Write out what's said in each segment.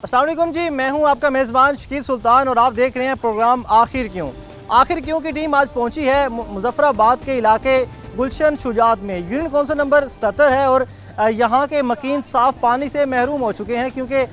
अस्सलाम वालेकुम जी, मैं हूं आपका मेज़बान शकील सुल्तान और आप देख रहे हैं प्रोग्राम आखिर क्यों। आखिर क्यों की टीम आज पहुंची है मुजफ्फराबाद के इलाके गुलशन शुजात में। यूनियन कौंसिल नंबर 77 है और यहाँ के मकीन साफ़ पानी से महरूम हो चुके हैं क्योंकि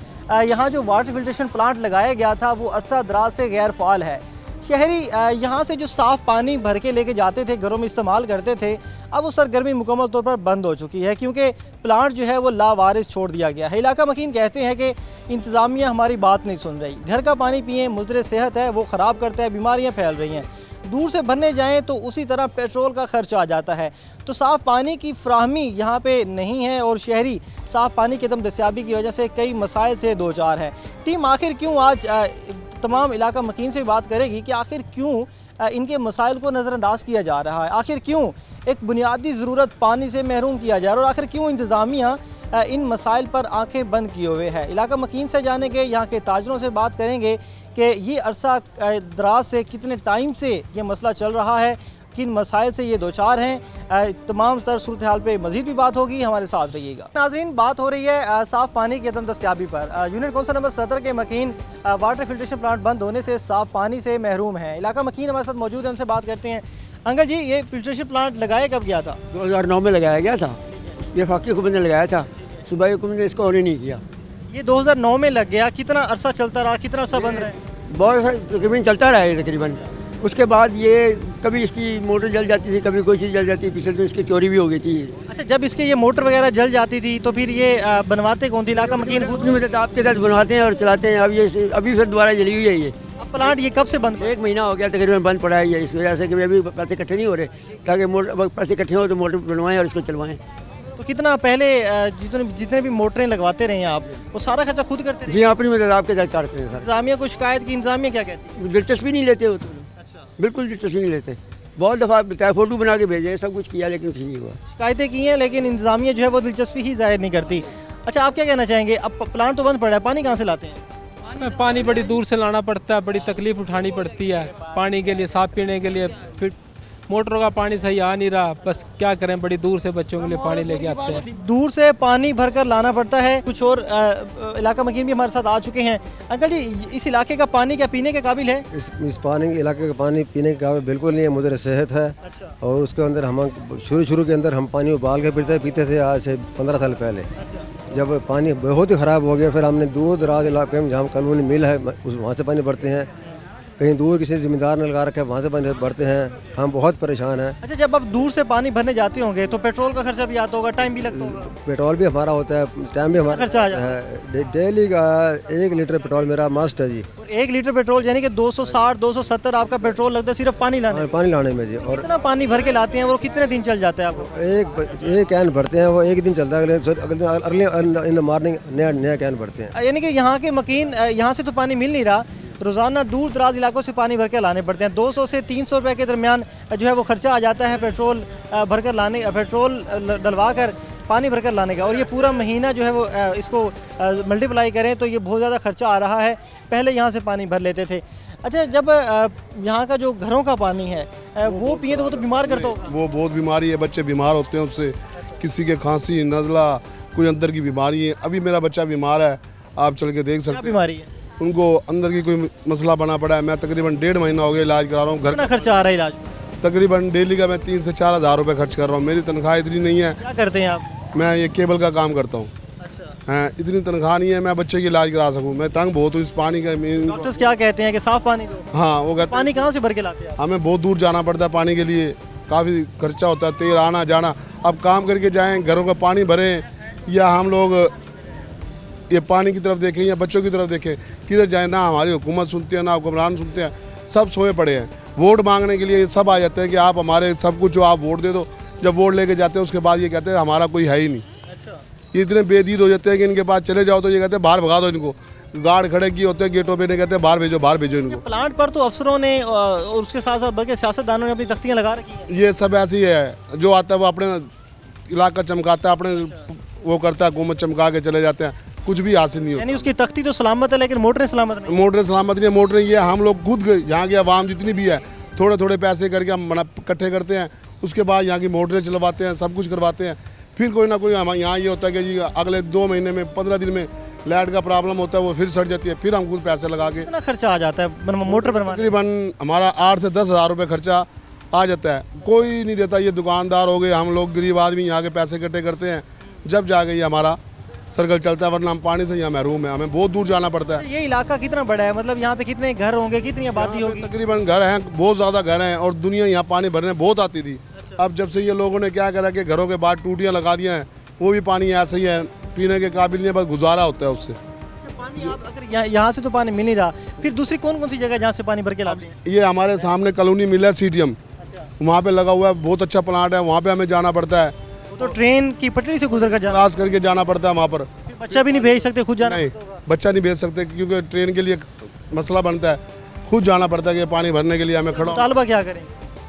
यहाँ जो वाटर फिल्ट्रेशन प्लांट लगाया गया था वो अरसा दराज से गैर फ़ाल है। शहरी यहाँ से जो साफ़ पानी भर के लेके जाते थे, घरों में इस्तेमाल करते थे, अब वो सरगर्मी मुकम्मल तौर पर बंद हो चुकी है क्योंकि प्लांट जो है वो लावारिस छोड़ दिया गया है। इलाका मकीन कहते हैं कि इंतज़ामिया हमारी बात नहीं सुन रही, घर का पानी पिएँ, मुज़र सेहत है वो ख़राब करता है, बीमारियाँ फैल रही हैं। दूर से भरने जाएं तो उसी तरह पेट्रोल का खर्च आ जाता है। तो साफ़ पानी की फ्राहमी यहाँ पे नहीं है और शहरी साफ़ पानी की अदम दस्तियाबी की वजह से कई मसाइल से दो चार हैं। टीम आखिर क्यों आज तमाम इलाका मकीन से बात करेगी कि आखिर क्यों इनके मसाइल को नज़रअंदाज किया जा रहा है, आखिर क्यों एक बुनियादी ज़रूरत पानी से महरूम किया जा रहा है और आखिर क्यों इंतज़ामिया इन मसाइल पर आंखें बंद किए हुए है। इलाका मकीन से जानेंगे, यहाँ के ताजरों से बात करेंगे कि ये अरसा दराज से कितने टाइम से ये मसला चल रहा है, किन मसाइल से ये दो चार हैं। तमाम तर सूरत हाल पर मज़ीद भी बात होगी, हमारे साथ रहिएगा। नाज़रीन, बात हो रही है साफ़ पानी की अदम दस्तियाबी पर। यूनियन कौंसिल नंबर 77 के मकीन वाटर फिल्ट्रेशन प्लांट बंद होने से साफ़ पानी से महरूम है। इलाका मकीन हमारे साथ मौजूद है, उनसे बात करते हैं। अंकल जी, ये फिल्ट्रेशन प्लांट लगाया कब गया था? 2009 में लगाया गया था। ये फाकी हुकूमत ने लगाया था, सूबाई हुकूमत ने इसको ऑन नहीं किया। ये 2009 में लग गया, कितना अरसा चलता रहा, कितना अरसा बंद रहा? बहुत तकरीबन चलता रहा है तकरीबन। उसके बाद ये कभी इसकी मोटर जल जाती थी, कभी कोई चीज़ जल जाती थी, पिछले तो इसकी चोरी भी हो गई थी। अच्छा, जब इसके ये मोटर वगैरह जल जाती थी तो फिर ये बनवाते कौन थे? इलाका मकीन खुद मतलब आपके साथ बनवाते हैं और चलाते हैं। अब ये अभी फिर दोबारा जली हुई है। ये प्लांट ये कब से बंद? 1 महीना हो गया तकरीबन बंद पड़ा है ये, इस वजह से कि अभी पैसे इकट्ठे नहीं हो रहे, ताकि पैसे इकट्ठे हो तो मोटर बनवाएं और इसको चलवाएं। तो कितना पहले जितने भी मोटरें लगवाते रहे हैं आप, वो सारा खर्चा खुद करते रहे? जी, अपनी मदद आपके साथ करते हैं सर। इंतजामिया को शिकायत की, इंतजामिया क्या कहती है? दिलचस्पी नहीं लेते हो तो। बिल्कुल दिलचस्पी नहीं लेते। बहुत दफ़ा बताया, फ़ोटो बना के भेजे, सब कुछ किया लेकिन कुछ नहीं हुआ। शिकायतें की हैं लेकिन इंतजामिया जो है वो दिलचस्पी ही जाहिर नहीं करती। अच्छा, आप क्या कहना चाहेंगे? अब प्लांट तो बंद पड़ा है, पानी कहाँ से लाते हैं? पानी बड़ी दूर से लाना पड़ता है, बड़ी तकलीफ उठानी पड़ती है पानी के लिए, साफ पीने के लिए। फिर मोटरों का पानी सही आ नहीं रहा, बस क्या करें, बड़ी दूर से बच्चों के लिए पानी लेके आते हैं। दूर से पानी भरकर लाना पड़ता है। कुछ और इलाका मकीन भी हमारे साथ आ चुके हैं। अंकल जी, इस इलाके का पानी क्या पीने के काबिल है? इस पानी इलाके का पानी पीने के काबिल बिल्कुल नहीं है, मुझे सेहत है। अच्छा। और उसके अंदर हम शुरू के अंदर हम पानी उबाल के पीते थे, आज से 15 साल पहले। जब पानी बहुत ही ख़राब हो गया, फिर हमने दूर दराज इलाके में जहाँ कॉलोनी मिल है वहाँ से पानी भरते हैं। कहीं दूर किसी ज़िम्मेदार ने लगा रखा है, वहाँ से पानी भरते हैं। हम बहुत परेशान हैं। अच्छा, जब आप दूर से पानी भरने जाते होंगे तो पेट्रोल का खर्चा भी आता होगा, टाइम भी लगता होगा? पेट्रोल भी हमारा होता है, टाइम भी हमारा खर्चा आ जाता है। डेली का 1 लीटर पेट्रोल मेरा मस्ट है जी। 1 लीटर पेट्रोल यानी कि 260-270 आपका पेट्रोल लगता है सिर्फ पानी लाने में? पानी लाने में जी। और कितना पानी भर के लाते हैं, वो कितने दिन चल जाता है आपको? एक कैन भरते हैं, वो एक दिन चलता है, अगले इन मॉर्निंग नया कैन भरते हैं। यानी कि यहाँ के मकीन यहाँ से तो पानी मिल नहीं रहा, रोज़ाना दूर दराज इलाकों से पानी भर के लाने पड़ते हैं। 200 से 300 रुपये के दरमियान जो है वो खर्चा आ जाता है पेट्रोल भरकर लाने, पेट्रोल डलवा कर पानी भरकर लाने का। और ये पूरा महीना जो है वो इसको मल्टीप्लाई करें तो ये बहुत ज़्यादा खर्चा आ रहा है। पहले यहाँ से पानी भर लेते थे। अच्छा, जब यहाँ का जो घरों का पानी है वो पिए तो वो तो बीमार करता होगा? वो बहुत बीमारी है, बच्चे बीमार होते हैं उससे, किसी के खांसी, नज़ला, कोई अंदर की बीमारी है। अभी मेरा बच्चा बीमार है, आप चल के देख सकते हैं। बीमारी है उनको, अंदर की कोई मसला बना पड़ा है। मैं तकरीबन 1.5 महीना हो गया इलाज करा रहा हूँ। घर कितना खर्चा आ रहा है इलाज? तकरीबन डेली का मैं 3 से 4 हज़ार रुपये खर्च कर रहा हूँ। मेरी तनख्वाह इतनी नहीं है। क्या करते हैं आप? मैं ये केबल का काम करता हूँ। हाँ, इतनी तनख्वाह नहीं है मैं बच्चे की इलाज करा सकूँ। मैं तंग बहुत हूँ इस पानी का। डॉक्टर्स क्या कहते हैं कि साफ़ पानी दो? हाँ, वो कहते पानी कहाँ से भर के लाते हैं? हमें बहुत दूर जाना पड़ता है पानी के लिए, काफ़ी खर्चा होता है, तेल आना जाना। अब काम करके जाएं, घरों का पानी भरें, या हम लोग ये पानी की तरफ देखें या बच्चों की तरफ देखें, किधर जाएं? ना हमारी हुकूमत सुनती है, ना हुक्मरान सुनते हैं, सब सोए पड़े हैं। वोट मांगने के लिए सब आ जाते हैं कि आप हमारे सब कुछ हो, आप वोट दे दो। जब वोट लेके जाते हैं उसके बाद ये कहते हैं हमारा कोई है ही नहीं। अच्छा। ये इतने बेदीद हो जाते हैं कि इनके पास चले जाओ तो ये कहते हैं बाहर भगा दो इनको। गार्ड खड़े किए होते हैं गेटों पे, नहीं कहते हैं बाहर भेजो इनको। प्लांट पर तो अफसरों ने और उसके साथ साथ बल्कि सियासतदानों ने अपनी तख्तियाँ लगा रखी हैं। ये सब ऐसे ही है, जो आता है वो अपने इलाका चमकाता है, अपने वो करता है, हुकूमत चमका के चले जाते हैं, कुछ भी हासिल नहीं होता। यानी उसकी तख्ती तो सलामत है लेकिन मोटरें सलामत नहीं। मोटरें सलामत नहीं है। मोटरें ये हम लोग खुद यहाँ की आवाम जितनी भी है, थोड़े थोड़े पैसे करके हम इकट्ठे करते हैं, उसके बाद यहाँ की मोटरें चलवाते हैं, सब कुछ करवाते हैं। फिर कोई ना कोई हम यहाँ ये होता है कि जी अगले 2 महीने में 15 दिन में लाइट का प्रॉब्लम होता है वो फिर सड़ जाती है, फिर हम खुद पैसे लगा के कितना खर्चा आ जाता है मोटर बनवाने? तकरीबन हमारा 8 से 10 हज़ार रुपये खर्चा आ जाता है। कोई नहीं देता, ये दुकानदार हो गए, हम लोग गरीब आदमी यहाँ के पैसे इकट्ठे करते हैं, जब जाके ये हमारा सर्कल चलता है, वरना हम पानी से यहाँ महरूम है, हमें बहुत दूर जाना पड़ता है। ये इलाका कितना बड़ा है, मतलब यहाँ पे कितने घर होंगे, कितनी आबादी होगी? तकरीबन घर हैं, बहुत ज़्यादा घर हैं, और दुनिया यहाँ पानी भरने बहुत आती थी। अब जब से ये लोगों ने क्या करा कि घरों के बाद टूटियाँ लगा दी हैं, वो भी पानी ऐसे ही है, पीने के काबिल नहीं, बस गुजारा होता है उससे। पानी आप अगर यहाँ से तो पानी मिल नहीं रहा, फिर दूसरी कौन कौन सी जगह जहाँ से पानी भर के लाते हैं? ये हमारे सामने कॉलोनी मिला है CTM, वहाँ पे लगा हुआ है, बहुत अच्छा प्लांट है, वहाँ पे हमें जाना पड़ता है, वो तो ट्रेन की पटरी से गुजर कर जाना, क्रॉस करके जाना पड़ता है वहाँ पर। फिर बच्चा भी नहीं भेज सकते, खुद जाना नहीं, बच्चा नहीं भेज सकते क्योंकि ट्रेन के लिए मसला बनता है, खुद जाना पड़ता है कि पानी भरने के लिए हमें खड़ा। मुतालबा क्या करें?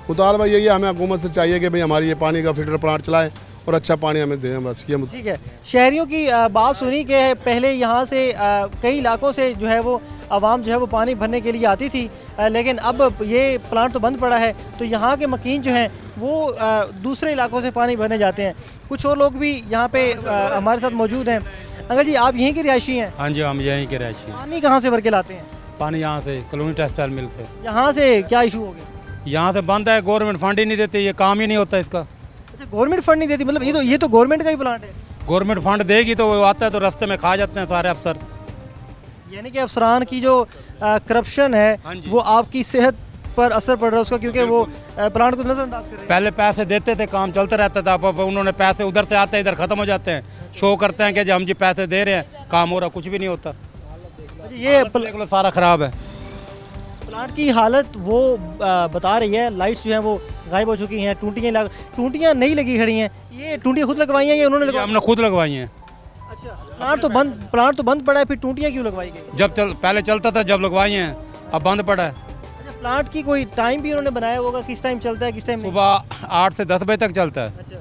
मुतालबा यही है, हमें हुकूमत से चाहिए कि भाई हमारी ये पानी का फिल्टर प्लांट चलाएं और अच्छा पानी हमें दें, बस ये ठीक है। शहरियों की बात सुनी कि पहले यहाँ से कई इलाकों से जो है वो आवाम जो है वो पानी भरने के लिए आती थी, लेकिन अब ये प्लांट तो बंद पड़ा है, तो यहाँ के मकीन जो हैं वो दूसरे इलाकों से पानी भरने जाते हैं। कुछ और लोग भी यहाँ पे हमारे साथ मौजूद हैं। अंकल जी, आप यहीं के रिहायशी हैं? हाँ जी, हम यहीं के रहायशी हैं। पानी कहाँ से भर के लाते हैं? पानी यहाँ से कॉलोनी टेक्सटाइल मिल से। यहाँ से क्या इशू हो गया? यहाँ से बंद है, गवर्नमेंट फंड ही नहीं देती, ये काम ही नहीं होता इसका। अच्छा, गवर्नमेंट फंड नहीं देती, मतलब ये तो गवर्नमेंट का ही प्लांट है। गवर्नमेंट फंड देगी तो वो आता है तो रास्ते में खा जाते हैं सारे अफसर। यानी कि अफसरान की जो करप्शन है हाँ जी। वो आपकी सेहत पर असर पड़ रहा है उसका, क्योंकि वो प्लांट को नजरअंदाज कर रहे हैं। पहले पैसे देते थे, काम चलता रहता था, अब उन्होंने पैसे उधर से आते हैं इधर ख़त्म हो जाते हैं, शो करते हैं कि जी हम जी पैसे दे रहे हैं, काम हो रहा, कुछ भी नहीं होता। ये देख लो सारा ख़राब है। प्लांट की हालत वो बता रही है, लाइट्स जो हैं वो गायब हो चुकी हैं, टूटियाँ नहीं लगी खड़ी हैं। ये टूटियाँ खुद लगवाई हैं या उन्होंने ये लगवाई? हमने खुद लगवाई हैं। अच्छा, प्लांट तो बंद पड़ा है, फिर टूटियाँ क्यों लगवाई गई? जब पहले चलता था, जब लगवाई हैं, अब बंद पड़ा है। अच्छा, प्लांट की कोई टाइम भी उन्होंने बनाया होगा, किस टाइम चलता है किस टाइम नहीं? सुबह 8 से 10 बजे तक चलता है, अच्छा,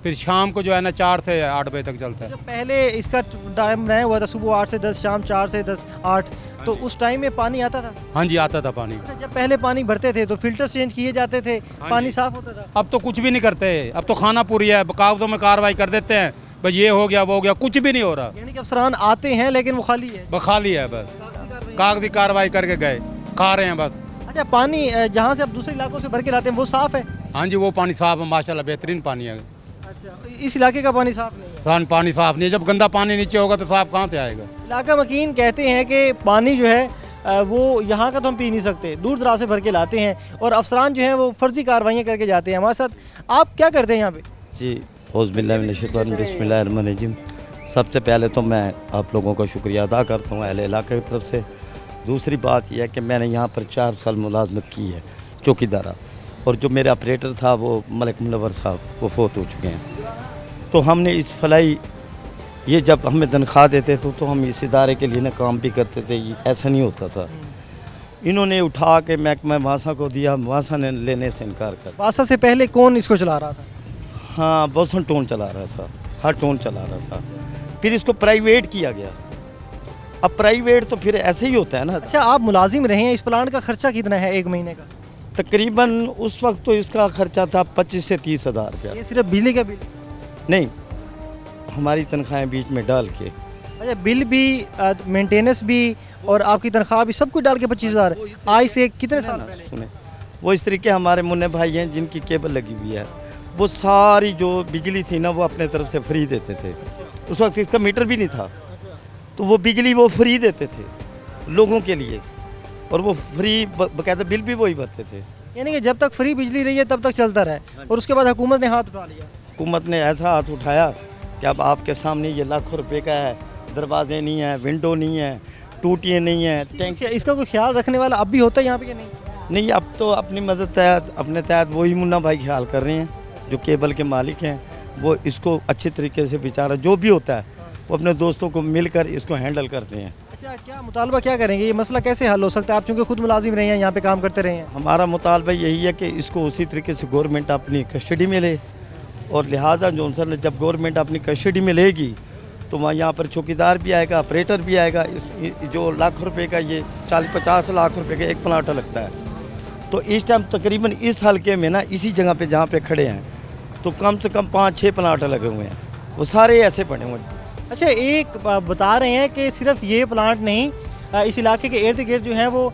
फिर शाम को जो है ना 4 से 8 बजे तक चलता है। जब पहले इसका टाइम बनाया हुआ था सुबह 8 से 10, शाम 4 से 10, 8, तो उस टाइम में पानी आता था? हाँ जी, आता था पानी। अच्छा, जब पहले पानी भरते थे तो फिल्टर चेंज किए जाते थे, पानी साफ होता था? अब तो कुछ भी नहीं करते, अब तो खाना पूरी है, कागजों में कार्रवाई कर देते हैं, बस ये हो गया वो हो गया, कुछ भी नहीं हो रहा। यानी कि अफसरान आते हैं लेकिन वो खाली है, बस खाली है, बस कागजी कार्रवाई करके गए, खा रहे हैं बस। अच्छा, पानी जहाँ से आप दूसरे इलाकों से भर के लाते हैं वो साफ है? हाँ जी, वो पानी साफ है, माशाल्लाह बेहतरीन पानी है। अच्छा, इस इलाके का पानी साफ नहीं है? पानी साफ नहीं है, जब गंदा पानी नीचे होगा तो साफ कहाँ से आएगा। इलाका मकीन कहते हैं कि पानी जो है वो यहाँ का तो हम पी नहीं सकते, दूर दराज से भर के लाते हैं, और अफसरान जो हैं वो फर्जी कार्रवाइयाँ करके जाते हैं। हमारे साथ आप क्या करते हैं यहाँ पे? जी, बिस्मिल्लाहिर्रहमानिर्रहीम। सबसे पहले तो मैं आप लोगों का शुक्रिया अदा करता हूँ अहले इलाके की तरफ से। दूसरी बात यह है कि मैंने यहाँ पर 4 साल मुलाजमत की है चौकीदारा, और जो मेरा ऑपरेटर था वो मलिक मुनव्वर साहब, वो फोत हो चुके हैं। तो हमने इस फलाई ये जब हमें तनख्वाह देते थे तो हम इस इदारे के लिए ना काम भी करते थे, ये ऐसा नहीं होता था। इन्होंने उठा के महकमा वासा को दिया, वासा ने लेने से इनकार कर। वासा से पहले कौन इसको चला रहा था? हाँ, बोसन टोन चला रहा था, हर टोन चला रहा था, फिर इसको प्राइवेट किया गया। अब प्राइवेट तो फिर ऐसे ही होता है ना। अच्छा, आप मुलाजिम रहे हैं, इस प्लांट का खर्चा कितना है एक महीने का? तकरीबन उस वक्त तो इसका खर्चा था 25 से 30 हज़ार रुपया। ये सिर्फ बिजली का बिल? नहीं, हमारी तनख्वाहें बीच में डाल के। अच्छा, बिल भी, मेंटेनेंस भी और आपकी तनख्वाह भी, सब कुछ डाल के 25,000? आज से कितने साल पहले? सुने, वो इस तरीके हमारे मुन्ने भाई हैं जिनकी केबल लगी हुई है, वो सारी जो बिजली थी ना वो अपने तरफ से फ्री देते थे। उस वक्त इसका मीटर भी नहीं था, तो वो बिजली वो फ्री देते थे लोगों के लिए, और वो फ्री बाकायदा बिल भी वही भरते थे। यानी कि जब तक फ्री बिजली रही है तब तक चलता रहे, और उसके बाद हुकूमत ने हाथ उठा लिया। हुकूमत ने ऐसा हाथ उठाया कि अब आपके सामने ये लाखों रुपए का है, दरवाजे नहीं है, विंडो नहीं है, टूटियाँ नहीं है, टैंक। इसका कोई ख्याल रखने वाला अब भी होता है यहाँ पे कि नहीं? नहीं, अब तो अपनी मदद तहत अपने तहत वही मुन्ना भाई ख्याल कर रहे हैं जो केबल के मालिक हैं। वो इसको अच्छे तरीके से बेचारा जो भी होता है वो अपने दोस्तों को मिलकर इसको हैंडल करते हैं। अच्छा, क्या मुतालबा क्या करेंगे, ये मसला कैसे हल हो सकता है? आप चूँकि खुद मुलाजिम रहे हैं, यहाँ पे काम करते रहे हैं। हमारा मुतालबा यही है कि इसको उसी तरीके से गवर्नमेंट अपनी कस्टडी में ले, और लिहाजा जॉनसन ने जब गवर्नमेंट अपनी कस्टडी में लेगी तो वहाँ यहाँ पर चौकीदार भी आएगा, ऑपरेटर भी आएगा। इस जो लाख रुपए का ये 40-50 लाख रुपए का एक प्लाट लगता है, तो इस टाइम तकरीबन इस हल्के में ना इसी जगह पे जहाँ पे खड़े हैं तो कम से कम 5-6 प्लाट लगे हुए हैं, वो सारे ऐसे पड़े हुए हैं। अच्छा, एक बता रहे हैं कि सिर्फ ये प्लांट नहीं, इस इलाके के इर्द गिर्द जो हैं वो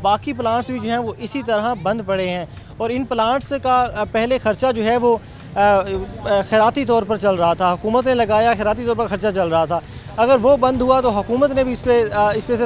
बाकी प्लांट्स भी जो हैं वो इसी तरह बंद पड़े हैं और इन प्लांट्स का पहले ख़र्चा जो है वो खैराती तौर पर चल रहा था, हुकूमत ने लगाया, खैराती तौर पर ख़र्चा चल रहा था। अगर वो बंद हुआ तो हुकूमत ने भी इस पे से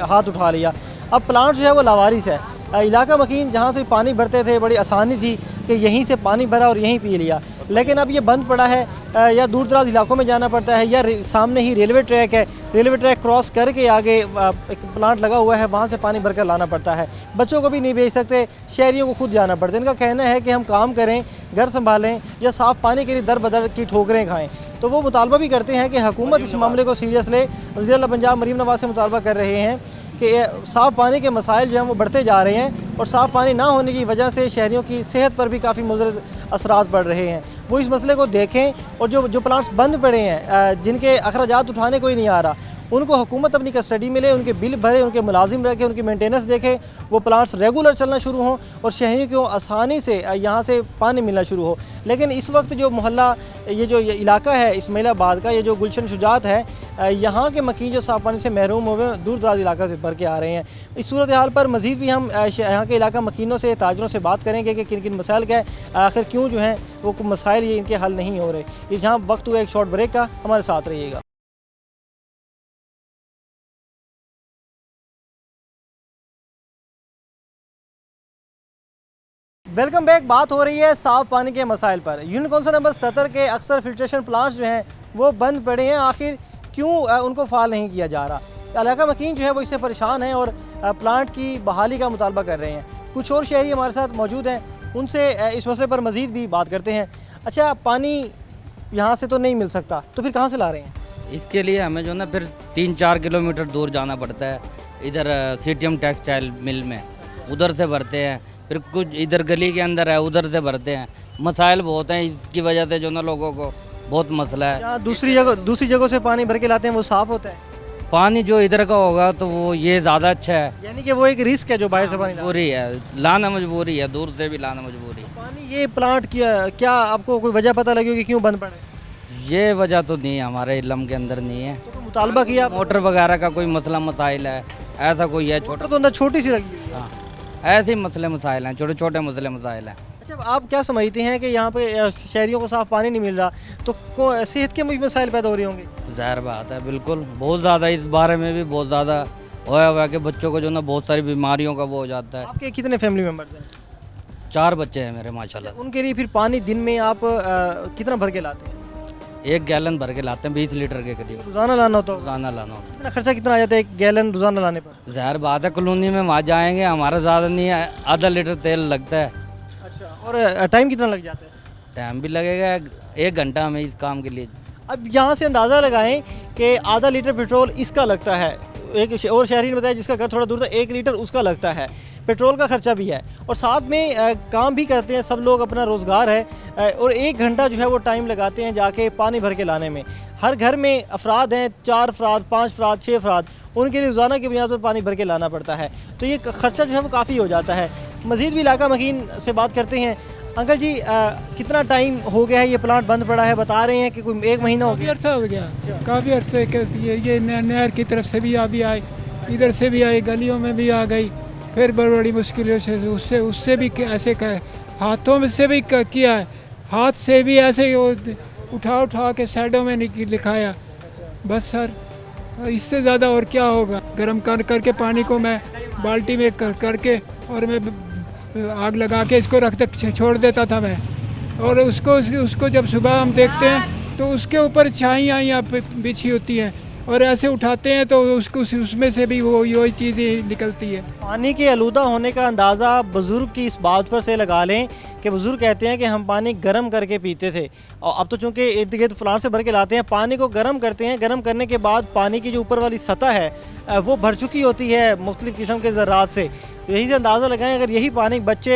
हाथ उठा लिया। अब प्लांट जो है वो लावारिस है। इलाका मकीन जहाँ से पानी भरते थे बड़ी आसानी थी कि यहीं से पानी भरा और यहीं पी लिया, लेकिन अब ये बंद पड़ा है, या दूर दराज इलाकों में जाना पड़ता है, या सामने ही रेलवे ट्रैक है, रेलवे ट्रैक क्रॉस करके आगे एक प्लांट लगा हुआ है, वहाँ से पानी भरकर लाना पड़ता है। बच्चों को भी नहीं भेज सकते, शहरियों को खुद जाना पड़ता है। इनका कहना है कि हम काम करें, घर संभालें या साफ़ पानी के लिए दर बदर की ठोकरें खाएँ। तो वो मुतालबा भी करते हैं कि हुकूमत इस मामले को सीरियस ले। वज़ीर आला पंजाब मरीम नवाज़ से मुतालबा कर रहे हैं कि साफ़ पानी के मसाइल जो हैं वो बढ़ते जा रहे हैं और साफ़ पानी ना होने की वजह से शहरियों की सेहत पर भी काफ़ी मुज़र असरात पड़ रहे हैं। वो इस मसले को देखें और जो प्लांट्स बंद पड़े हैं, जिनके अखराजात उठाने कोई नहीं आ रहा, उनको हुकूमत अपनी कस्टडी में ले, उनके बिल भरे, उनके मुलाजिम रखे, उनकी मेंटेनेंस देखे, वो प्लांट्स रेगुलर चलना शुरू हों और शहरियों को आसानी से यहाँ से पानी मिलना शुरू हो। लेकिन इस वक्त जो मोहल्ला, ये जो इलाका है इस्माइलाबाद का, ये जो गुलशन शुजात है, यहाँ के मकीन जो साफ़ पानी से महरूम हुए दूर दराज इलाका से भर के आ रहे हैं। इस सूरत हाल पर मज़ीद भी हम यहाँ के इलाका मकीनों से, ताजरों से बात करेंगे कि किन किन मसाइल का है, आखिर क्यों जो हैं वो मसाइल ये इनके हल नहीं हो रहे। ये जहाँ वक्त हुआ एक शॉर्ट ब्रेक का, हमारे साथ रहिएगा। Welcome back. बात हो रही है साफ़ पानी के मसाइल पर। यूनिट कौंसिल नंबर 77 के अक्सर फिल्ट्रेशन प्लांट्स जो हैं वो बंद पड़े हैं, आखिर क्यों उनको फ़ाल नहीं किया जा रहा। इलाका मकीन जो है वो इससे परेशान है और प्लांट की बहाली का मुतालबा कर रहे हैं। कुछ और शहरी हमारे साथ मौजूद हैं, उनसे इस मसले पर मज़ीद भी बात करते हैं। अच्छा, पानी यहाँ से तो नहीं मिल सकता, तो फिर कहाँ से ला रहे हैं? इसके लिए हमें जो ना फिर 3-4 किलोमीटर दूर जाना पड़ता है, इधर सीटीएम टेक्सटाइल मिल में, उधर से भरते हैं। फिर कुछ इधर गली के अंदर है, उधर से भरते हैं। मसाइल बहुत हैं, इसकी वजह से जो ना लोगों को बहुत मसला है। यहाँ दूसरी जगह से पानी भर के लाते हैं, वो साफ़ होता है? पानी जो इधर का होगा तो वो ये ज़्यादा अच्छा है। यानी कि वो एक रिस्क है जो बाहर से पानी मजबूरी है, लाना मजबूरी है, दूर से भी लाना मजबूरी है। पानी ये प्लांट क्या आपको कोई वजह पता लगी कि क्यों बंद पड़े? ये वजह तो नहीं है, हमारे इलम के अंदर नहीं है। तो मुतालबा किया? मोटर वगैरह का कोई मसला मसाइल है, ऐसा कोई है छोटा तो अंदर छोटी सी लगी है। हाँ, ऐसे ही मसले मसाइल हैं, छोटे छोटे मसले मसाइल हैं। अच्छा, आप क्या समझते हैं कि यहाँ पे शहरियों को साफ़ पानी नहीं मिल रहा तो सेहत के भी मसाइल पैदा हो रहे होंगे? ज़ाहिर बात है, बिल्कुल, बहुत ज़्यादा। इस बारे में भी बहुत ज़्यादा होया हुआ है कि बच्चों को जो ना बहुत सारी बीमारियों का वो हो जाता है। आपके कितने फैमिली मेम्बर्स हैं? 4 बच्चे हैं मेरे माशाल्लाह। उनके लिए फिर पानी दिन में आप कितना भर के लाते हैं? 1 गैलन भर के लाते हैं, 20 लीटर के करीब रोज़ाना लाना होता है? रोज़ाना लाना होता कितना खर्चा कितना आ जाता है 1 गैलन रोज़ाना लाने पर? है। ज़ाहिर बात है, कॉलोनी में वहाँ जाएंगे, हमारा ज़्यादा नहीं है, आधा लीटर तेल लगता है। अच्छा, और टाइम कितना लग जाता है? टाइम भी लगेगा 1 घंटा हमें इस काम के लिए। अब यहाँ से अंदाज़ा लगाएं कि आधा लीटर पेट्रोल इसका लगता है, एक और शहरी ने बताया जिसका घर थोड़ा दूर था 1 लीटर उसका लगता है, पेट्रोल का खर्चा भी है और साथ में काम भी करते हैं सब लोग, अपना रोज़गार है और 1 घंटा जो है वो टाइम लगाते हैं जाके पानी भर के लाने में। हर घर में अफराद हैं, 4 अफराद, 5 अफराद, 6 अफराद, उनके लिए रोज़ाना की बुनियाद पर पानी भर के लाना पड़ता है, तो ये खर्चा जो है वो काफ़ी हो जाता है। मज़ीद भी इलाका मकीन से बात करते हैं। अंकल जी, कितना टाइम हो गया है ये प्लांट बंद पड़ा है? बता रहे हैं कि कोई 1 महीना हो गया। अरसा हो गया, काफ़ी अरसे के ये नहर की तरफ से भी अभी आए, इधर से भी आई, गलियों में भी आ गई, फिर बड़ी मुश्किलों से उससे भी ऐसे हाथों में से भी किया है, हाथ से भी ऐसे उठा के साइडों में लिखाया। बस सर, इससे ज़्यादा और क्या होगा। गर्म करके पानी को मैं बाल्टी में करके और मैं आग लगा के इसको रख तक छोड़ देता था मैं, और उसको जब सुबह हम देखते हैं तो उसके ऊपर छाइयाँ बिछी होती हैं और ऐसे उठाते हैं तो उसमें से भी वो यही चीज़ें निकलती है। पानी के आलूदा होने का अंदाज़ा बुज़ुर्ग की इस बात पर से लगा लें कि बुज़ुर्ग कहते हैं कि हम पानी गर्म करके पीते थे और अब तो चूँकि इर्द गिर्द प्लांट से भर के लाते हैं, पानी को गर्म करते हैं, गर्म करने के बाद पानी की जो ऊपर वाली सतह है वो भर चुकी होती है मुख्तलिफ़ किस्म के ज़रात से। यही से अंदाज़ा लगाएं, अगर यही पानी बच्चे,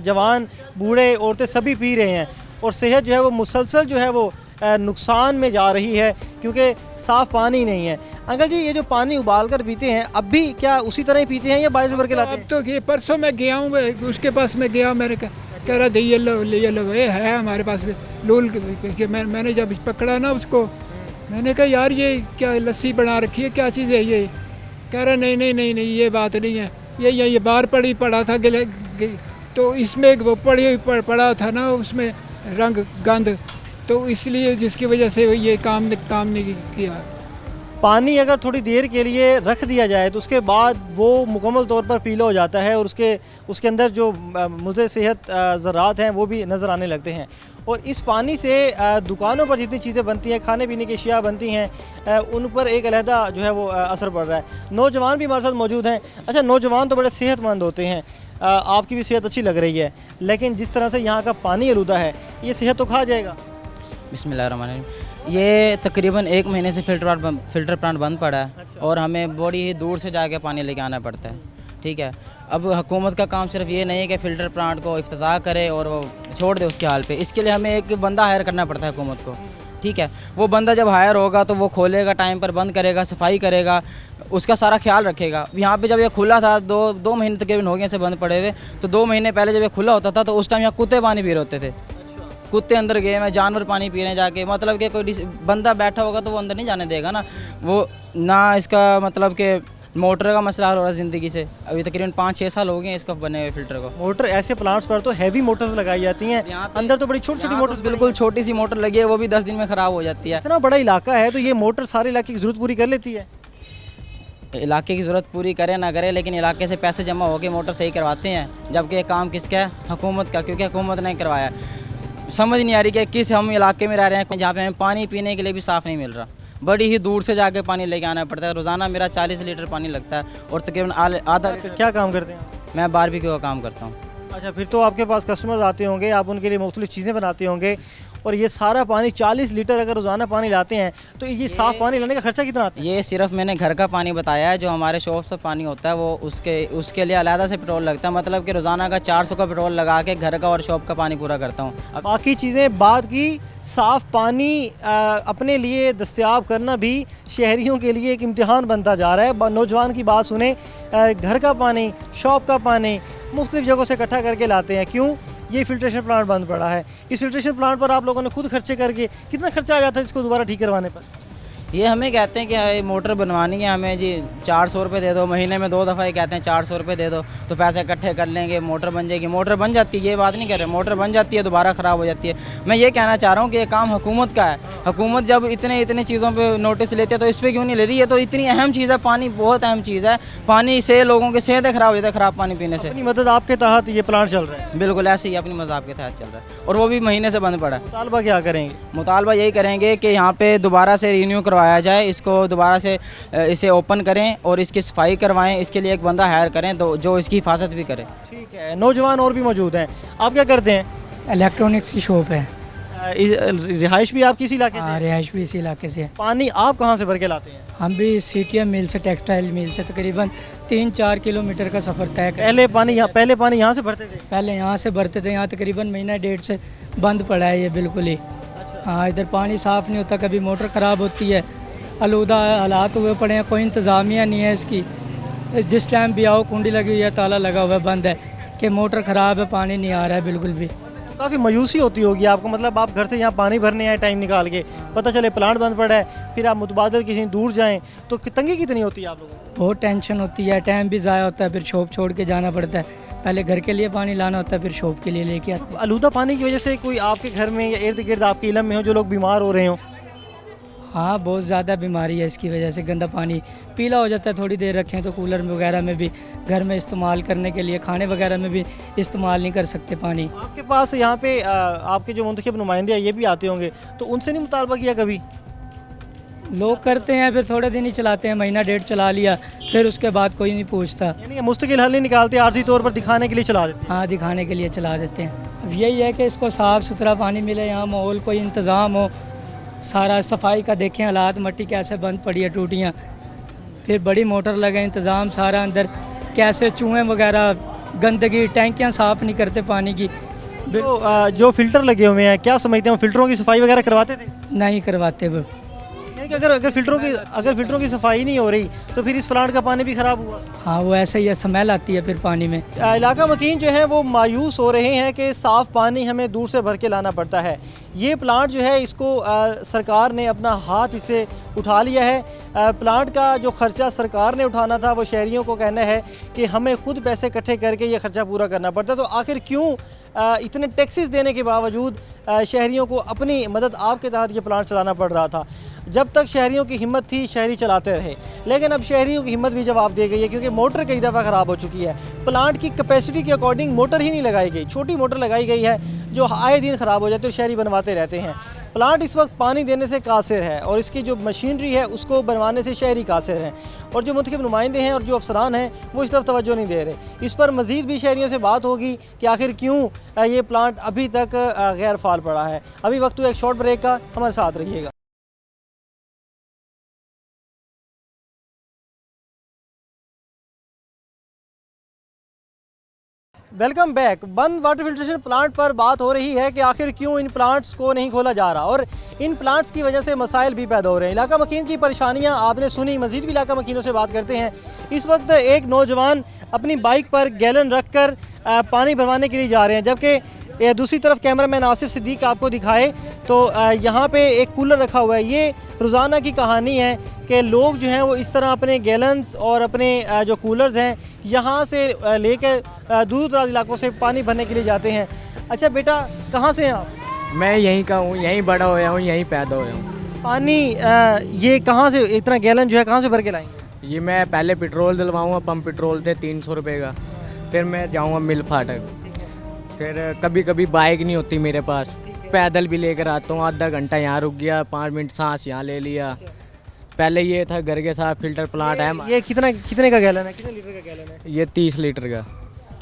जवान, बूढ़े, औरतें सभी पी रहे हैं और सेहत जो है वो मुसलसल जो है वो नुकसान में जा रही है क्योंकि साफ़ पानी नहीं है। अंकल जी, ये जो पानी उबाल कर पीते हैं अब भी क्या उसी तरह ही पीते हैं या बाहर से भर के लाते हैं? अब तो ये परसों मैं गया हूँ, उसके पास में गया, मैंने कह रहा ये लो ये है हमारे पास लूल। मैंने जब पकड़ा ना उसको मैंने कहा यार ये क्या लस्सी बना रखी है, क्या चीज़ है ये? कह रहा नहीं नहीं नहीं नहीं, ये बात नहीं है, ये बाहर पड़ा था तो इसमें वो पड़ा था ना, उसमें रंग गंद, तो इसलिए जिसकी वजह से ये काम नहीं किया। पानी अगर थोड़ी देर के लिए रख दिया जाए तो उसके बाद वो मुकम्मल तौर पर पीला हो जाता है और उसके अंदर जो मुज़र सेहत ज़रात हैं वो भी नज़र आने लगते हैं। और इस पानी से दुकानों पर जितनी चीज़ें बनती हैं, खाने पीने की अशिया बनती हैं, उन पर एक अलहदा जो है वो असर पड़ रहा है। नौजवान भी हमारे साथ मौजूद हैं। अच्छा, नौजवान तो बड़े सेहतमंद होते हैं, आपकी भी सेहत अच्छी लग रही है, लेकिन जिस तरह से यहाँ का पानी आलूदा है, ये सेहत तो खा जाएगा। बिस्मिल्लाहिर्रहमानिर्रहीम। ये तकरीबन 1 महीने से फ़िल्टर प्लांट बंद पड़ा है और हमें बड़ी ही दूर से जाके पानी लेके आना पड़ता है। ठीक है, अब हुकूमत का काम सिर्फ ये नहीं है कि फ़िल्टर प्लांट को इफ्तिताह करे और वो छोड़ दे उसके हाल पे। इसके लिए हमें एक बंदा हायर करना पड़ता है हुकूमत को। ठीक है, वो बंदा जब हायर होगा तो वो खोलेगा, टाइम पर बंद करेगा, सफाई करेगा, उसका सारा ख्याल रखेगा। यहाँ पे जब ये खुला था, दो महीने तकरीबन हो गए से बंद पड़े हुए, तो 2 महीने पहले जब ये खुला होता था तो उस टाइम यहाँ कुत्ते पानी पी रहे होते थे। कुत्ते अंदर गए हैं, जानवर पानी पी रहे हैं जाके, मतलब कि कोई बंदा बैठा होगा तो वो अंदर नहीं जाने देगा ना। वो ना इसका मतलब कि मोटर का मसला हल हो रहा है ज़िंदगी से। अभी तकरीबन 5-6 साल हो गए हैं इसको बने हुए फ़िल्टर को। मोटर ऐसे प्लांट्स पर तो हैवी मोटर्स लगाई जाती हैं, अंदर तो बड़ी छोटी छोटी मोटर्स, बिल्कुल छोटी सी मोटर लगी है, वो भी 10 दिन में ख़राब हो जाती है। इतना बड़ा इलाका है तो ये मोटर सारे इलाके की ज़रूरत पूरी कर लेती है। इलाके की ज़रूरत पूरी करे ना करे, लेकिन इलाके से पैसे जमा होकर मोटर सही करवाते हैं, जबकि ये काम किसका है? हुकूमत का, क्योंकि हुकूमत ने करवाया। समझ नहीं आ रही कि किस हम इलाके में रह रहे हैं जहाँ पे हमें पानी पीने के लिए भी साफ़ नहीं मिल रहा। बड़ी ही दूर से जाके पानी लेके आना पड़ता है। रोज़ाना मेरा 40 लीटर पानी लगता है और तकरीबन आधा लीटर। क्या काम करते हैं? मैं बारबेक्यू का काम करता हूँ। अच्छा, फिर तो आपके पास कस्टमर्स आते होंगे, आप उनके लिए मुख्तलिफ चीज़ें बनाते होंगे, और ये सारा पानी 40 लीटर अगर रोज़ाना पानी लाते हैं तो ये साफ़ पानी लाने का खर्चा कितना आता है? ये सिर्फ मैंने घर का पानी बताया है, जो हमारे शॉप से पानी होता है वो उसके लिए अलहदा से पेट्रोल लगता है। मतलब कि रोज़ाना का 400 का पेट्रोल लगा के घर का और शॉप का पानी पूरा करता हूँ। अब बाकी चीज़ें बाद की, साफ़ पानी अपने लिए दस्तयाब करना भी शहरियों के लिए एक इम्तिहान बनता जा रहा है। नौजवान की बात सुने, घर का पानी, शॉप का पानी मुख्तलिफ जगहों से इकट्ठा करके लाते हैं। क्यों? ये फ़िल्ट्रेशन प्लांट बंद पड़ा है। इस फ़िल्ट्रेशन प्लांट पर आप लोगों ने खुद खर्चे करके कितना खर्चा आ जाता है इसको दोबारा ठीक करवाने पर? ये हमें कहते हैं कि ये मोटर बनवानी है हमें जी, 400 रुपये दे दो, महीने में 2 दफ़ा ये कहते हैं 400 रुपये दे दो, तो पैसे इकट्ठे कर लेंगे, मोटर बन जाएगी। मोटर बन जाती है, ये बात नहीं कर रहे, मोटर बन जाती है, दोबारा ख़राब हो जाती है। मैं ये कहना चाह रहा हूँ कि ये काम हुकूमत का है। हुकूमत जब इतने चीज़ों पर नोटिस लेती है तो इस पर क्यों नहीं ले रही है? तो इतनी अहम चीज़ है, पानी बहुत अहम चीज़ है। पानी से लोगों की सेहत ख़राब होती है ख़राब पानी पीने से। अपनी मदद आपके तहत ये प्लांट चल रहा है? बिल्कुल ऐसे ही अपनी मज़ाक के तहत चल रहा है, और वो भी महीने से बंद पड़ा है। मुतालबा क्या करेंगे? मुतालबा यही करेंगे कि यहाँ पे दोबारा से रीन्यू करवाया जाए, इसको दोबारा से इसे ओपन करें और इसकी सफाई करवाएं। इसके लिए एक बंदा हायर करें तो जो इसकी हिफाजत भी करे। ठीक है, नौजवान और भी मौजूद हैं। आप क्या करते हैं? इलेक्ट्रॉनिक्स की शॉप है। रिहाइश भी आपकी इसी इलाके से? हाँ, रिहाइश भी इसी इलाके से है। पानी आप कहाँ से भर के लाते हैं? हम भी सीटीएम मिल से, टेक्सटाइल मिल से तकरीबन 3-4 किलोमीटर का सफ़र तय कर। पहले पानी यहाँ से भरते थे? पहले यहाँ से भरते थे, यहाँ तकरीबन महीना 1.5 से बंद पड़ा है ये बिल्कुल ही। हाँ, इधर पानी साफ़ नहीं होता, कभी मोटर ख़राब होती है, आलूदा हालात हुए पड़े हैं, कोई इंतज़ामिया नहीं है इसकी। जिस टाइम भी आओ कुंडी लगी हुई है, ताला लगा हुआ है, बंद है कि मोटर ख़राब है, पानी नहीं आ रहा है बिल्कुल भी। काफ़ी मायूसी होती होगी आपको, मतलब आप घर से यहाँ पानी भरने आए टाइम निकाल के, पता चले प्लांट बंद पड़ा है, फिर आप मुतबादल कहीं दूर जाएं तो तंगी कितनी होती है आप लोगों को? बहुत टेंशन होती है, टाइम भी ज़ाया होता है, फिर शॉप छोड़ के जाना पड़ता है। पहले घर के लिए पानी लाना होता है, फिर शॉप के लिए लेके आते हैं। आलूदा पानी की वजह से कोई आपके घर में या इर्द गिर्द आपके इलम में हो जो लोग बीमार हो रहे हों? हाँ, बहुत ज़्यादा बीमारी है इसकी वजह से। गंदा पानी पीला हो जाता है, थोड़ी देर रखें तो कूलर में वगैरह में भी, घर में इस्तेमाल करने के लिए, खाने वगैरह में भी इस्तेमाल नहीं कर सकते पानी। आपके पास यहाँ पे आपके जो मुंतखब नुमाइंदे हैं ये भी आते होंगे, तो उनसे नहीं मुतालबा किया कभी? लोग करते हैं, फिर थोड़े दिन ही चलाते हैं, महीना 1.5 चला लिया, फिर उसके बाद कोई नहीं पूछता। यानी कि मुस्तकिल हल नहीं निकालते, आर्जी तौर पर दिखाने के लिए चला देते? हाँ, दिखाने के लिए चला देते हैं। अब यही है कि इसको साफ़ सुथरा पानी मिले, यहाँ माहौल कोई इंतज़ाम हो, सारा सफाई का देखें हालात, मट्टी कैसे बंद पड़ी है, टूटियाँ, फिर बड़ी मोटर लगे, इंतज़ाम सारा अंदर, कैसे चूहे वगैरह, गंदगी, टैंकियाँ साफ़ नहीं करते पानी की। जो फ़िल्टर लगे हुए हैं, क्या समझते हैं फ़िल्टरों की सफाई वगैरह करवाते थे? नहीं करवाते वो। कि अगर फिल्टरों की सफाई नहीं हो रही तो फिर इस प्लांट का पानी भी ख़राब हुआ। हाँ वो ऐसे ही है, स्मेल आती है फिर पानी में। इलाका मकीन जो है वो मायूस हो रहे हैं कि साफ़ पानी हमें दूर से भर के लाना पड़ता है। ये प्लांट जो है इसको सरकार ने अपना हाथ इसे उठा लिया है। प्लांट का जो ख़र्चा सरकार ने उठाना था वो शहरियों को कहना है कि हमें खुद पैसे इकट्ठे करके ये ख़र्चा पूरा करना पड़ता है। तो आखिर क्यों इतने टैक्सेस देने के बावजूद शहरियों को अपनी मदद आपके तहत ये प्लांट चलाना पड़ रहा था। जब तक शहरियों की हिम्मत थी शहरी चलाते रहे, लेकिन अब शहरियों की हिम्मत भी जवाब दे गई है क्योंकि मोटर कई दफ़ा ख़राब हो चुकी है। प्लांट की कैपेसिटी के अकॉर्डिंग मोटर ही नहीं लगाई गई, छोटी मोटर लगाई गई है जो आए दिन ख़राब हो जाती है और शहरी बनवाते रहते हैं। प्लांट इस वक्त पानी देने से कासिर है और इसकी जो मशीनरी है उसको बनवाने से शहरी कासिर हैं और जो मुंतखब नुमाइंदे हैं और जो अफसरान हैं वो इस तरफ तवज्जो नहीं दे रहे। इस पर मज़ीद भी शहरियों से बात होगी कि आखिर क्यों ये प्लांट अभी तक गैर फाल पड़ा है। अभी वक्त हुआ एक शॉर्ट ब्रेक का, हमारे साथ रहिएगा। Welcome back. बंद वाटर फिल्ट्रेशन प्लांट पर बात हो रही है कि आखिर क्यों इन प्लांट्स को नहीं खोला जा रहा और इन प्लांट्स की वजह से मसाइल भी पैदा हो रहे हैं। इलाका मकीन की परेशानियां आपने सुनी, मज़ीद भी इलाका मकीनों से बात करते हैं। इस वक्त एक नौजवान अपनी बाइक पर गैलन रख कर पानी भरवाने के लिए जा रहे हैं, जबकि दूसरी तरफ कैमरामैन आसिफ सिद्दीक आपको दिखाए तो यहाँ पे एक कूलर रखा हुआ है। ये रोज़ाना की कहानी है कि लोग जो हैं वो इस तरह अपने गैलन्स और अपने जो कूलर्स हैं यहाँ से लेकर दूर दराज इलाकों से पानी भरने के लिए जाते हैं। अच्छा बेटा, कहाँ से हैं आप? मैं यहीं का हूँ, यहीं बड़ा होया हूँ, यहीं पैदा होया हूँ। पानी ये कहाँ से इतना गैलन जो है कहाँ से भर के लाएंगे? ये मैं पहले पेट्रोल डलवाऊँगा, पंप पेट्रोल थे 300 रुपये का, फिर मैं जाऊँगा मिल फाटक, फिर कभी कभी बाइक नहीं होती मेरे पास, पैदल भी लेकर आता हूँ। आधा घंटा यहाँ रुक गया, 5 मिनट सांस यहाँ ले लिया। पहले ये था घर के साथ फिल्टर प्लांट है। ये कितने का गैलन है, कितने लीटर का गैलन है? ये 30 लीटर का।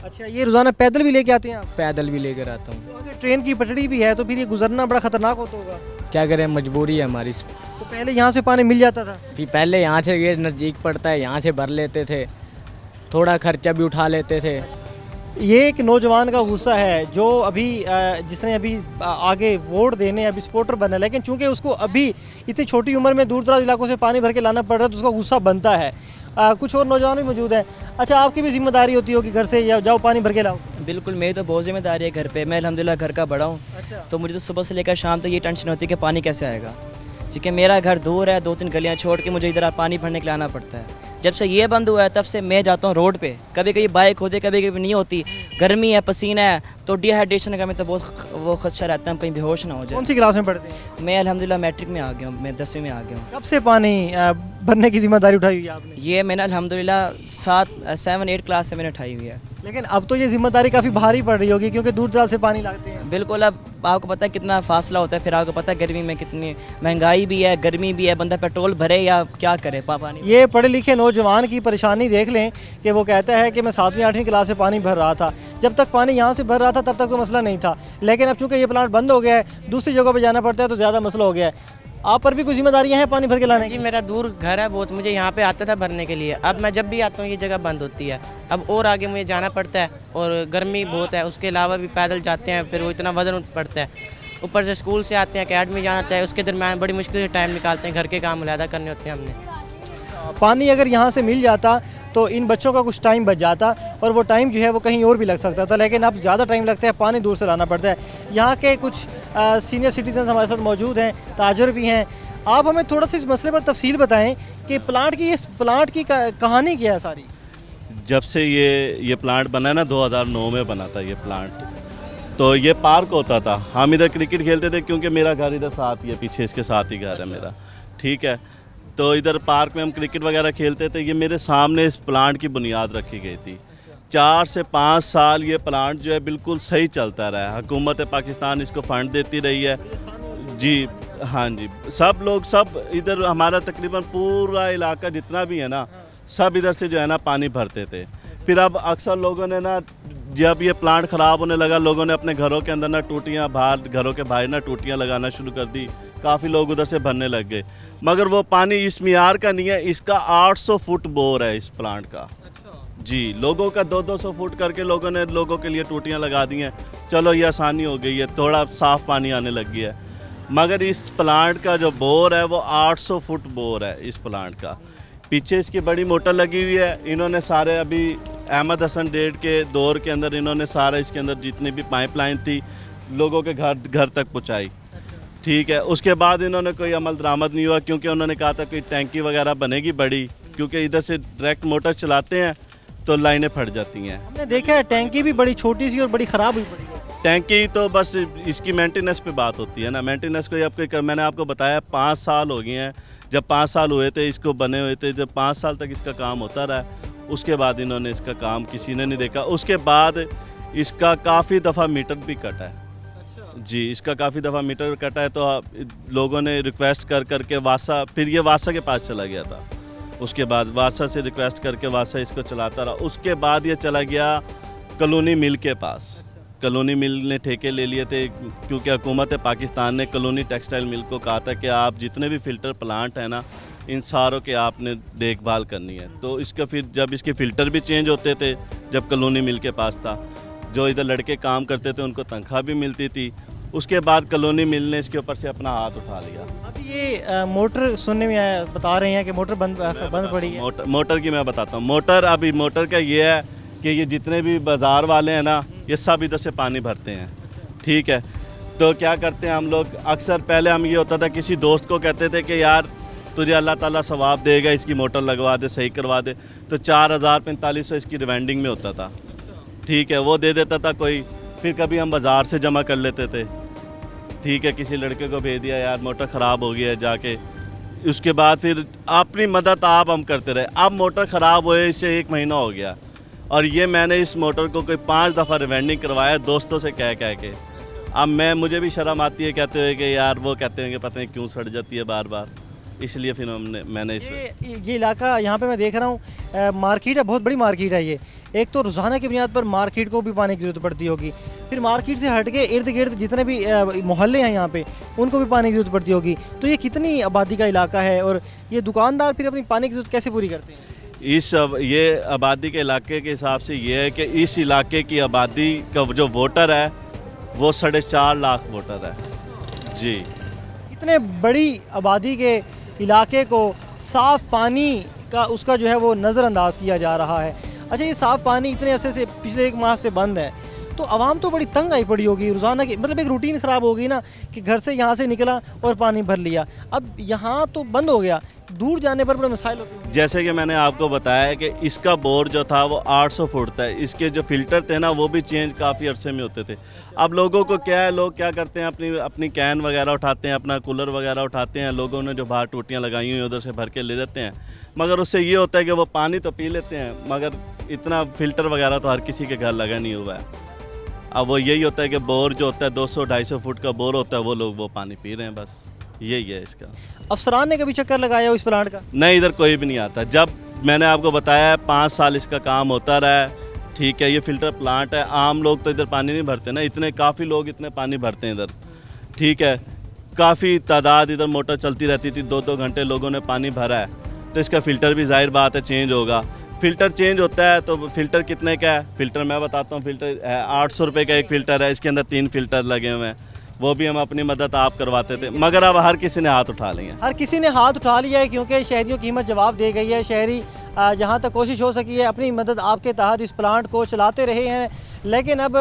अच्छा, ये रोज़ाना पैदल भी लेके आते हैं आप? पैदल भी लेकर आता हूँ। तो अगर ट्रेन की पटड़ी भी है तो फिर ये गुजरना बड़ा ख़तरनाक होता होगा। क्या करें, मजबूरी है हमारी। तो पहले यहाँ से पानी मिल जाता था? फिर पहले यहाँ से, ये नज़दीक पड़ता है, यहाँ से भर लेते थे, थोड़ा खर्चा भी उठा लेते थे। ये एक नौजवान का गुस्सा है जो अभी जिसने अभी आगे वोट देने अभी सपोर्टर बना, लेकिन चूंकि उसको अभी इतनी छोटी उम्र में दूर दराज इलाकों से पानी भर के लाना पड़ रहा है तो उसका गुस्सा बनता है। कुछ और नौजवान भी मौजूद हैं। अच्छा, आपकी भी जिम्मेदारी होती होगी घर से या जाओ पानी भर के लाओ? बिल्कुल, मेरी तो बहुत जिम्मेदारी है घर पे। मैं अल्हम्दुलिल्लाह घर का बड़ा हूँ। अच्छा। तो मुझे तो सुबह से लेकर शाम तक ये टेंशन होती है कि पानी कैसे आएगा, क्योंकि मेरा घर दूर है, 2-3 गलियाँ छोड़ के मुझे इधर पानी भरने के लिए आना पड़ता है। जब से ये बंद हुआ है तब से मैं जाता हूँ रोड पे, कभी कभी बाइक होती है, कभी कभी नहीं होती, गर्मी है, पसीना है, तो डिहाइड्रेशन का मैं तो बहुत वो खदशा रहता है हम कहीं बेहोश ना हो जाए। कौन सी क्लास में पढ़ते हैं? मैं अल्हम्दुलिल्लाह मैट्रिक में आ गया हूँ, मैं 10वीं में आ गया हूँ। कब से पानी भरने की जिम्मेदारी उठाई हुई है आपने? ये मैंने अल्हम्दुलिल्लाह 7-8 क्लास से मैंने उठाई हुई है। लेकिन अब तो ये जिम्मेदारी काफ़ी भारी पड़ रही होगी क्योंकि दूर दराज से पानी लाते हैं। बिल्कुल, अब आपको पता है कितना फासला होता है, फिर आपको पता है गर्मी में कितनी महंगाई भी है, गर्मी भी है, बंदा पेट्रोल भरे या क्या करे पानी। ये पढ़े लिखे नौजवान की परेशानी देख लें कि वो कहता है कि मैं 7वीं-8वीं क्लास से पानी भर रहा था। जब तक पानी यहाँ से भर रहा था तब तक तो मसला नहीं था, लेकिन अब चूँकि ये प्लांट बंद हो गया है, दूसरी जगह पर जाना पड़ता है तो ज़्यादा मसला हो गया है। आप पर भी कुछ जिम्मेदारियाँ हैं पानी भर के लाने की? मेरा दूर घर है बहुत, मुझे यहाँ पे आता था भरने के लिए। अब मैं जब भी आता हूँ ये जगह बंद होती है, अब और आगे मुझे जाना पड़ता है और गर्मी बहुत है, उसके अलावा भी पैदल जाते हैं, फिर वो इतना वजन पड़ता है, ऊपर से स्कूल से आते हैं, अकेडमी जाना होता है, उसके दरम्यान बड़ी मुश्किल से टाइम निकालते हैं, घर के काम अलहदा करने होते हैं हमने। पानी अगर यहाँ से मिल जाता तो इन बच्चों का कुछ टाइम बच जाता और वो टाइम जो है वो कहीं और भी लग सकता था, लेकिन अब ज़्यादा टाइम लगता है, पानी दूर से लाना पड़ता है। यहाँ के कुछ सीनियर सिटीजन हमारे साथ मौजूद हैं, ताजर भी हैं। आप हमें थोड़ा सा इस मसले पर तफसील बताएं कि प्लांट की कहानी क्या है सारी? जब से ये प्लांट बना है ना, 2009 में बना था ये प्लांट। तो ये पार्क होता था, हम इधर क्रिकेट खेलते थे क्योंकि मेरा घर इधर साथ ही है, पीछे इसके साथ ही घर है मेरा, ठीक है। तो इधर पार्क में हम क्रिकेट वगैरह खेलते थे। ये मेरे सामने इस प्लांट की बुनियाद रखी गई थी। 4 से 5 साल ये प्लांट जो है बिल्कुल सही चलता रहा है। हुकूमत पाकिस्तान इसको फ़ंड देती रही है जी। हाँ जी, सब लोग, सब इधर हमारा तकरीबन पूरा इलाका जितना भी है ना, सब इधर से जो है ना पानी भरते थे। फिर अब अक्सर लोगों ने ना, जब ये प्लांट ख़राब होने लगा, लोगों ने अपने घरों के अंदर ना टूटियाँ, बाहर घरों के बाहर ना टूटियाँ लगाना शुरू कर दी। काफ़ी लोग उधर से भरने लग गए, मगर वो पानी इस मियार का नहीं है। इसका 800 फुट बोर है इस प्लांट का जी। लोगों का 200-200 फुट करके लोगों के लिए टूटियाँ लगा दी हैं। चलो ये आसानी हो गई है, थोड़ा साफ़ पानी आने लग गया है। मगर इस प्लांट का जो बोर है वो 800 फुट बोर है इस प्लांट का। पीछे इसकी बड़ी मोटर लगी हुई है। इन्होंने सारे अभी अहमद हसन डेढ़ के दौर के अंदर इन्होंने सारा इसके अंदर जितनी भी पाइपलाइन थी लोगों के घर घर तक पहुँचाई। ठीक है, उसके बाद इन्होंने कोई अमल दरामद नहीं हुआ, क्योंकि उन्होंने कहा था कोई टैंकी वगैरह बनेगी बड़ी, क्योंकि इधर से डायरेक्ट मोटर चलाते हैं तो लाइनें फट जाती हैं। हमने देखा है टैंकी भी बड़ी छोटी सी और बड़ी ख़राब हुई पड़ी है। टैंकी तो बस इसकी मेंटेनेंस पे बात होती है ना, मेंटेनेंस को अब कोई मैंने आपको बताया 5 साल हो गए हैं। जब 5 साल हुए थे इसको बने हुए थे, जब 5 साल तक इसका काम होता रहा, उसके बाद इन्होंने इसका काम किसी ने नहीं देखा। उसके बाद इसका काफ़ी दफ़ा मीटर भी कटा है जी, इसका काफ़ी दफ़ा मीटर कटा है। तो लोगों ने रिक्वेस्ट कर करके वासा, फिर ये वासा के पास चला गया था। उसके बाद वासा से रिक्वेस्ट करके वासा इसको चलाता रहा। उसके बाद ये चला गया कॉलोनी मिल के पास। कॉलोनी मिल ने ठेके ले लिए थे, क्योंकि हुकूमत पाकिस्तान ने कॉलोनी टेक्सटाइल मिल को कहा था कि आप जितने भी फ़िल्टर प्लांट हैं ना, इन सारों के आपने देखभाल करनी है। तो इसका फिर जब इसके फ़िल्टर भी चेंज होते थे, जब कॉलोनी मिल के पास था, जो इधर लड़के काम करते थे उनको तनख्वाह भी मिलती थी। उसके बाद कॉलोनी मिल ने इसके ऊपर से अपना हाथ उठा लिया। अभी ये मोटर सुनने में आया, बता रहे हैं कि मोटर बंद पड़ी है। मोटर की मैं बताता हूँ। मोटर का ये है कि ये जितने भी बाज़ार वाले हैं ना, ये सब इधर से पानी भरते हैं। ठीक है, तो क्या करते हैं हम लोग अक्सर, पहले हम ये होता था किसी दोस्त को कहते थे कि यार तुझे अल्लाह ताला सवाब देगा, इसकी मोटर लगवा दे, सही करवा दे, तो 4000-4500 इसकी रिवेंडिंग में होता था। ठीक है, वो दे देता था कोई। फिर कभी हम बाज़ार से जमा कर लेते थे। ठीक है, किसी लड़के को भेज दिया, यार मोटर ख़राब हो गई है जाके। उसके बाद फिर अपनी मदद हम करते रहे। अब मोटर ख़राब हुए इससे 1 महीना हो गया, और ये मैंने इस मोटर को कोई 5 दफ़ा रिवेंडिंग करवाया दोस्तों से कह के। अब मुझे भी शर्म आती है कहते हुए कि यार, वो कहते हैं कि पता नहीं क्यों सड़ जाती है बार बार, इसलिए फिर मैंने ये इलाका यहाँ पे मैं देख रहा हूँ मार्केट है, बहुत बड़ी मार्केट है ये। एक तो रोज़ाना की बुनियाद पर मार्केट को भी पानी की ज़रूरत पड़ती होगी, फिर मार्केट से हट के इर्द गिर्द जितने भी मोहल्ले हैं यहाँ पे उनको भी पानी की ज़रूरत पड़ती होगी। तो ये कितनी आबादी का इलाका है, और ये दुकानदार फिर अपनी पानी की ज़रूरत कैसे पूरी करते हैं? ये आबादी के इलाके के हिसाब से ये है कि इस इलाके की आबादी का जो वोटर है वो 4.5 लाख वोटर है जी। इतने बड़ी आबादी के इलाके को साफ़ पानी का उसका जो है वो नज़रअंदाज किया जा रहा है। अच्छा, ये साफ़ पानी इतने अरसे से, पिछले 1 माह से बंद है, तो आवाम तो बड़ी तंग आई पड़ी होगी रोज़ाना की, मतलब एक रूटीन ख़राब हो गई ना कि घर से यहाँ से निकला और पानी भर लिया। अब यहाँ तो बंद हो गया, दूर जाने पर बड़े मसाइल होते हैं। जैसे कि मैंने आपको बताया कि इसका बोर जो था वो 800 फुट था। इसके जो फ़िल्टर थे ना वो भी चेंज काफ़ी अरसे में होते थे। अब लोगों को क्या है, लोग क्या करते हैं, अपनी कैन वगैरह उठाते हैं, अपना कूलर वगैरह उठाते हैं। लोगों ने जो बाहर टूटियाँ लगाई हुई उधर से भर के ले लेते हैं, मगर उससे ये होता है कि वो पानी तो पी लेते हैं, मगर इतना फ़िल्टर वगैरह तो हर किसी के घर लगा नहीं हुआ है। अब वो यही होता है कि बोर जो होता है 200-250 फुट का बोर होता है, वो लोग वो पानी पी रहे हैं, बस यही है इसका। अफसरान ने कभी चक्कर लगाया हो इस प्लांट का? नहीं, इधर कोई भी नहीं आता। जब मैंने आपको बताया 5 साल इसका काम होता रहा है। ठीक है, ये फ़िल्टर प्लांट है, आम लोग तो इधर पानी नहीं भरते ना, काफ़ी लोग इतने पानी भरते हैं इधर। ठीक है, काफ़ी तादाद इधर मोटर चलती रहती थी, 2-2 घंटे लोगों ने पानी भरा है, तो इसका फ़िल्टर भी जाहिर बात है चेंज होगा। फ़िल्टर चेंज होता है तो फ़िल्टर कितने का है? फ़िल्टर मैं बताता हूँ, फ़िल्टर 800 रुपये का एक फ़िल्टर है। इसके अंदर 3 फ़िल्टर लगे हुए हैं, वो भी हम अपनी मदद आप करवाते थे, मगर अब हर किसी ने हाथ उठा लिए। हर किसी ने हाथ उठा लिया है, क्योंकि शहरियों की हिम्मत जवाब दे गई है। शहरी जहाँ तक कोशिश हो सकी है अपनी मदद आपके तहत इस प्लांट को चलाते रहे हैं, लेकिन अब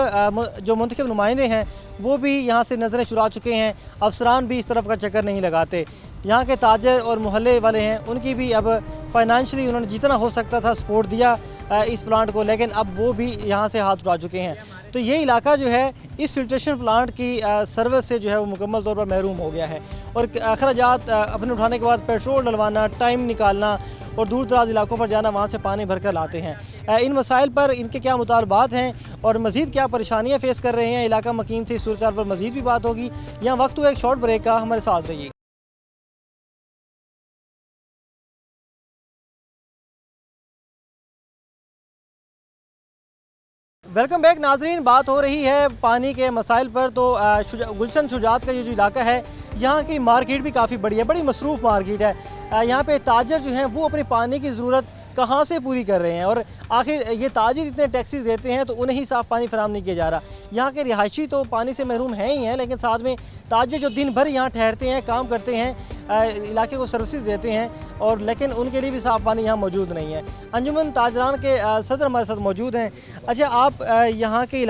जो मुंतखब नुमाइंदे हैं वो भी यहाँ से नज़रें चुरा चुके हैं। अफसरान भी इस तरफ का चक्कर नहीं लगाते। यहाँ के ताजर और मोहल्ले वाले हैं, उनकी भी अब फाइनेंशियली उन्होंने जितना हो सकता था सपोर्ट दिया इस प्लांट को, लेकिन अब वो भी यहाँ से हाथ उठा चुके हैं। तो ये इलाका जो है इस फिल्ट्रेशन प्लांट की सर्विस से जो है वो मुकम्मल तौर पर महरूम हो गया है, और अखराजात अपने उठाने के बाद पेट्रोल डलवाना, टाइम निकालना और दूर दराज इलाकों पर जाना, वहाँ से पानी भर कर लाते हैं। इन मसाइल पर इनके क्या मुतालबात हैं और मज़ीद क्या परेशानियाँ फेस कर रहे हैं इलाका मकीन से, इस सूरत हाल पर मज़ीद भी बात होगी। यहाँ वक्त हुआ एक शॉर्ट ब्रेक का, हमारे साथ रहिए। वेलकम बैक नाजरीन। बात हो रही है पानी के मसाइल पर। तो गुलशन शुजात का ये जो इलाका है, यहाँ की मार्केट भी काफ़ी बड़ी है, बड़ी मसरूफ़ मार्केट है। यहाँ पे ताजर जो हैं वो अपनी पानी की ज़रूरत कहाँ से पूरी कर रहे हैं, और आखिर ये ताजिर इतने टैक्सीज देते हैं तो उन्हें ही साफ़ पानी फराहम नहीं किया जा रहा। यहाँ के रिहायशी तो पानी से महरूम हैं ही हैं, लेकिन साथ में ताजिर जो दिन भर यहाँ ठहरते हैं, काम करते हैं, इलाके को सर्विसेज देते हैं, और लेकिन उनके लिए भी साफ़ पानी यहाँ मौजूद नहीं है। अंजुमन ताजरान के सदर हमारे साथ मौजूद हैं। अच्छा, आप यहाँ के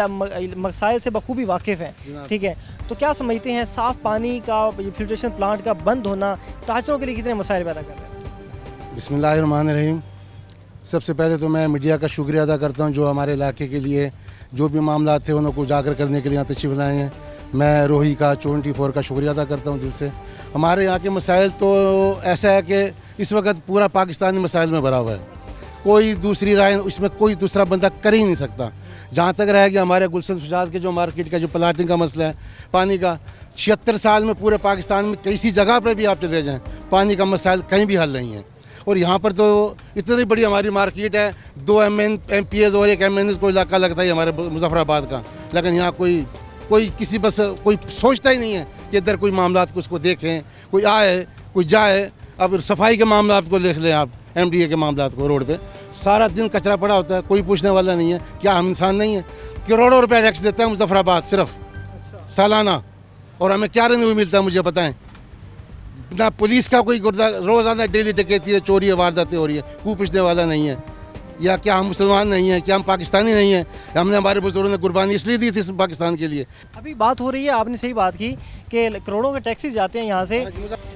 मसाइल से बखूबी वाकिफ़ हैं, ठीक है, तो क्या समझते हैं साफ़ पानी का फिल्ट्रेशन प्लांट का बंद होना ताजरों के लिए कितने मसाइल पैदा कर रहे हैं? बिस्मिल्लाहिर्रहमानिर्रहीम। सबसे पहले तो मैं मीडिया का शुक्रिया अदा करता हूँ जो हमारे इलाके के लिए जो भी मामला थे उनको उजागर करने के लिए यहाँ तशरीफ़ लाए हैं। मैं रोही का 24 का शुक्रिया अदा करता हूँ दिल से। हमारे यहाँ के मसाइल तो ऐसा है कि इस वक्त पूरा पाकिस्तानी मसाइल में भरा हुआ है, कोई दूसरी राय इसमें कोई दूसरा बंदा कर ही नहीं सकता। जहाँ तक रह गया हमारे गुलशन सुजात के जो मार्केट का जो प्लाटिंग का मसला है पानी का, 76 साल में पूरे पाकिस्तान में किसी जगह पर भी आप चले जाएँ पानी का मसाइल कहीं भी हल नहीं है। और यहाँ पर तो इतनी बड़ी हमारी मार्केट है, 2 MPs और 1 MNs को इलाका लगता है हमारे मुजफ्फराबाद का, लेकिन यहाँ कोई किसी बस कोई सोचता ही नहीं है कि इधर कोई मामला को उसको देखें, कोई आए कोई जाए। अब सफाई के मामला को देख लें आप, MDA के मामला को, रोड पे सारा दिन कचरा पड़ा होता है, कोई पूछने वाला नहीं है। क्या हम इंसान नहीं है? करोड़ों रुपए टैक्स देता है मुजफ्फराबाद सिर्फ सालाना, और हमें क्या रेवेन्यू मिलता है मुझे बताएं? ना पुलिस का कोई रोज़ाना डेली डकैती है, चोरी वारदातें हो रही है, कोई पूछने वाला नहीं है। या क्या हम मुसलमान नहीं हैं? क्या हम पाकिस्तानी नहीं हैं? हमने हमारे बुजुर्गों ने कुर्बानी इसलिए दी थी पाकिस्तान के लिए। अभी बात हो रही है, आपने सही बात की कि करोड़ों के टैक्सीज जाते हैं यहाँ से,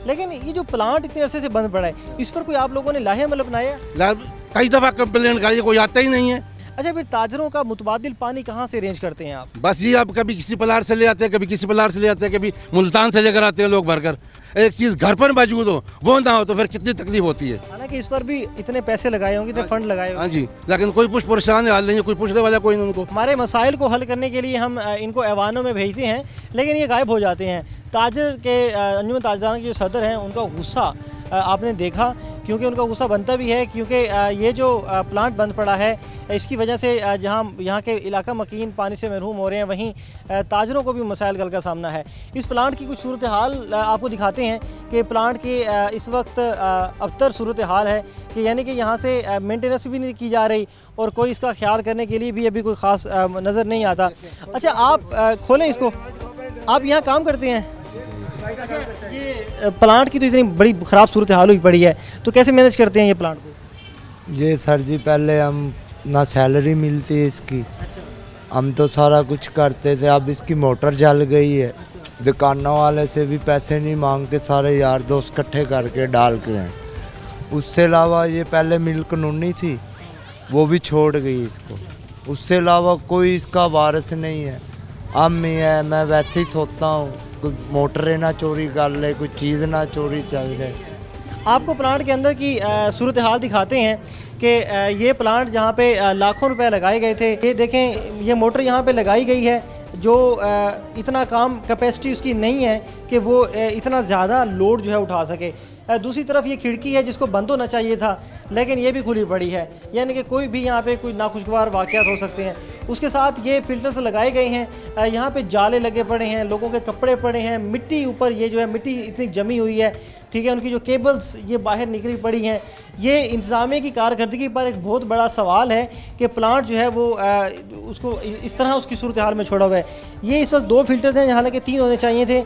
लेकिन ये जो प्लांट इतने अरसे से बंद पड़ा है, इस पर कोई आप लोगों ने लाहे अमल अपनाया? कई दफ़ा कंप्लेंट करिए, कोई आता ही नहीं है। अच्छा, फिर ताजरों का मुतबादिल पानी कहाँ से अरेंज करते हैं आप? बस ये आप कभी किसी पलार से ले आते हैं, कभी किसी पलार से ले आते हैं, कभी मुल्तान से लेकर आते हैं लोग भरकर। एक चीज़ घर पर मौजूद हो वो ना हो तो फिर कितनी तकलीफ होती है। हालांकि इस पर भी इतने पैसे लगाए होंगे, इतने फंड लगाए होंगे। हाँ जी, लेकिन कोई परेशान हाल नहीं है, कोई पूछने वाला कोई नहीं उनको। हमारे मसाइल को हल करने के लिए हम इनको ऐवानों में भेजते हैं, लेकिन ये गायब हो जाते हैं। ताजर के अंजुमन ताजरान के जो सदर हैं उनका गुस्सा आपने देखा, क्योंकि उनका गुस्सा बनता भी है, क्योंकि ये जो प्लांट बंद पड़ा है इसकी वजह से जहाँ यहाँ के इलाका मकीन पानी से महरूम हो रहे हैं, वहीं ताजरों को भी मसाइल का सामना है। इस प्लांट की कुछ सूरत हाल आपको दिखाते हैं कि प्लांट की इस वक्त अबतर सूरत हाल है कि यानी कि यहाँ से मेंटेनेंस भी नहीं की जा रही और कोई इसका ख्याल करने के लिए भी अभी कोई ख़ास नज़र नहीं आता। अच्छा, आप खोलें इसको, आप यहाँ काम करते हैं? ये प्लांट की तो इतनी बड़ी ख़राब सूरत हाल हुई पड़ी है, तो कैसे मैनेज करते हैं ये प्लांट को? ये सर जी, पहले हम ना सैलरी मिलती है इसकी, हम तो सारा कुछ करते थे। अब इसकी मोटर जल गई है, दुकानों वाले से भी पैसे नहीं मांगते, सारे यार दोस्त इकट्ठे करके डाल के हैं। उससे अलावा ये पहले मिल कानूनी थी, वो भी छोड़ गई इसको। उससे अलावा कोई इसका वारिस नहीं है। अम्मी है, मैं वैसे ही सोता हूँ, कोई मोटरें ना चोरी कर ले, कोई चीज़ ना चोरी चल जाए। आपको प्लांट के अंदर की सूरत हाल दिखाते हैं कि ये प्लांट जहाँ पे लाखों रुपए लगाए गए थे, ये देखें ये मोटर यहाँ पे लगाई गई है जो इतना काम कैपेसिटी उसकी नहीं है कि वो इतना ज़्यादा लोड जो है उठा सके। दूसरी तरफ ये खिड़की है जिसको बंद होना चाहिए था, लेकिन ये भी खुली पड़ी है, यानी कि कोई भी यहाँ पे कोई नाखुशगवार वाक़यात हो सकते हैं। उसके साथ ये फ़िल्टर्स लगाए गए हैं, यहाँ पे जाले लगे पड़े हैं, लोगों के कपड़े पड़े हैं, मिट्टी ऊपर ये जो है मिट्टी इतनी जमी हुई है, ठीक है, उनकी जो केबल्स ये बाहर निकली पड़ी हैं। ये इंतज़ामिया की कारकर्दगी पर एक बहुत बड़ा सवाल है कि प्लांट जो है वो उसको इस तरह उसकी सूरत हाल में छोड़ा हुआ है। ये इस वक्त 2 फ़िल्टर्स हैं, हालांकि 3 होने चाहिए थे।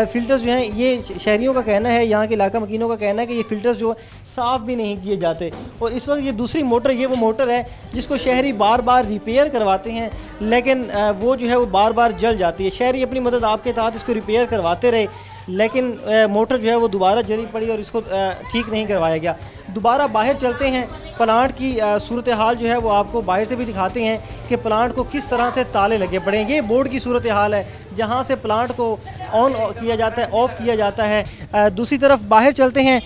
फ़िल्टर्स जो हैं, ये शहरियों का कहना है, यहाँ के इलाका मकीनों का कहना है कि ये फ़िल्टर्स जो साफ़ भी नहीं किए जाते। और इस वक्त ये दूसरी मोटर, ये वो मोटर है जिसको शहरी बार बार रिपेयर करवाते हैं, लेकिन वो जो है वो बार बार जल जाती है। शहरी अपनी मदद आपके तहत इसको रिपेयर करवाते रहे, लेकिन मोटर जो है वो दोबारा जली पड़ी और इसको ठीक नहीं करवाया गया। दोबारा बाहर चलते हैं, प्लांट की सूरत हाल जो है वो आपको बाहर से भी दिखाते हैं कि प्लांट को किस तरह से ताले लगे पड़े हैं। ये बोर्ड की सूरत हाल है जहाँ से प्लांट को ऑन किया जाता है, ऑफ़ किया जाता है। दूसरी तरफ बाहर चलते हैं,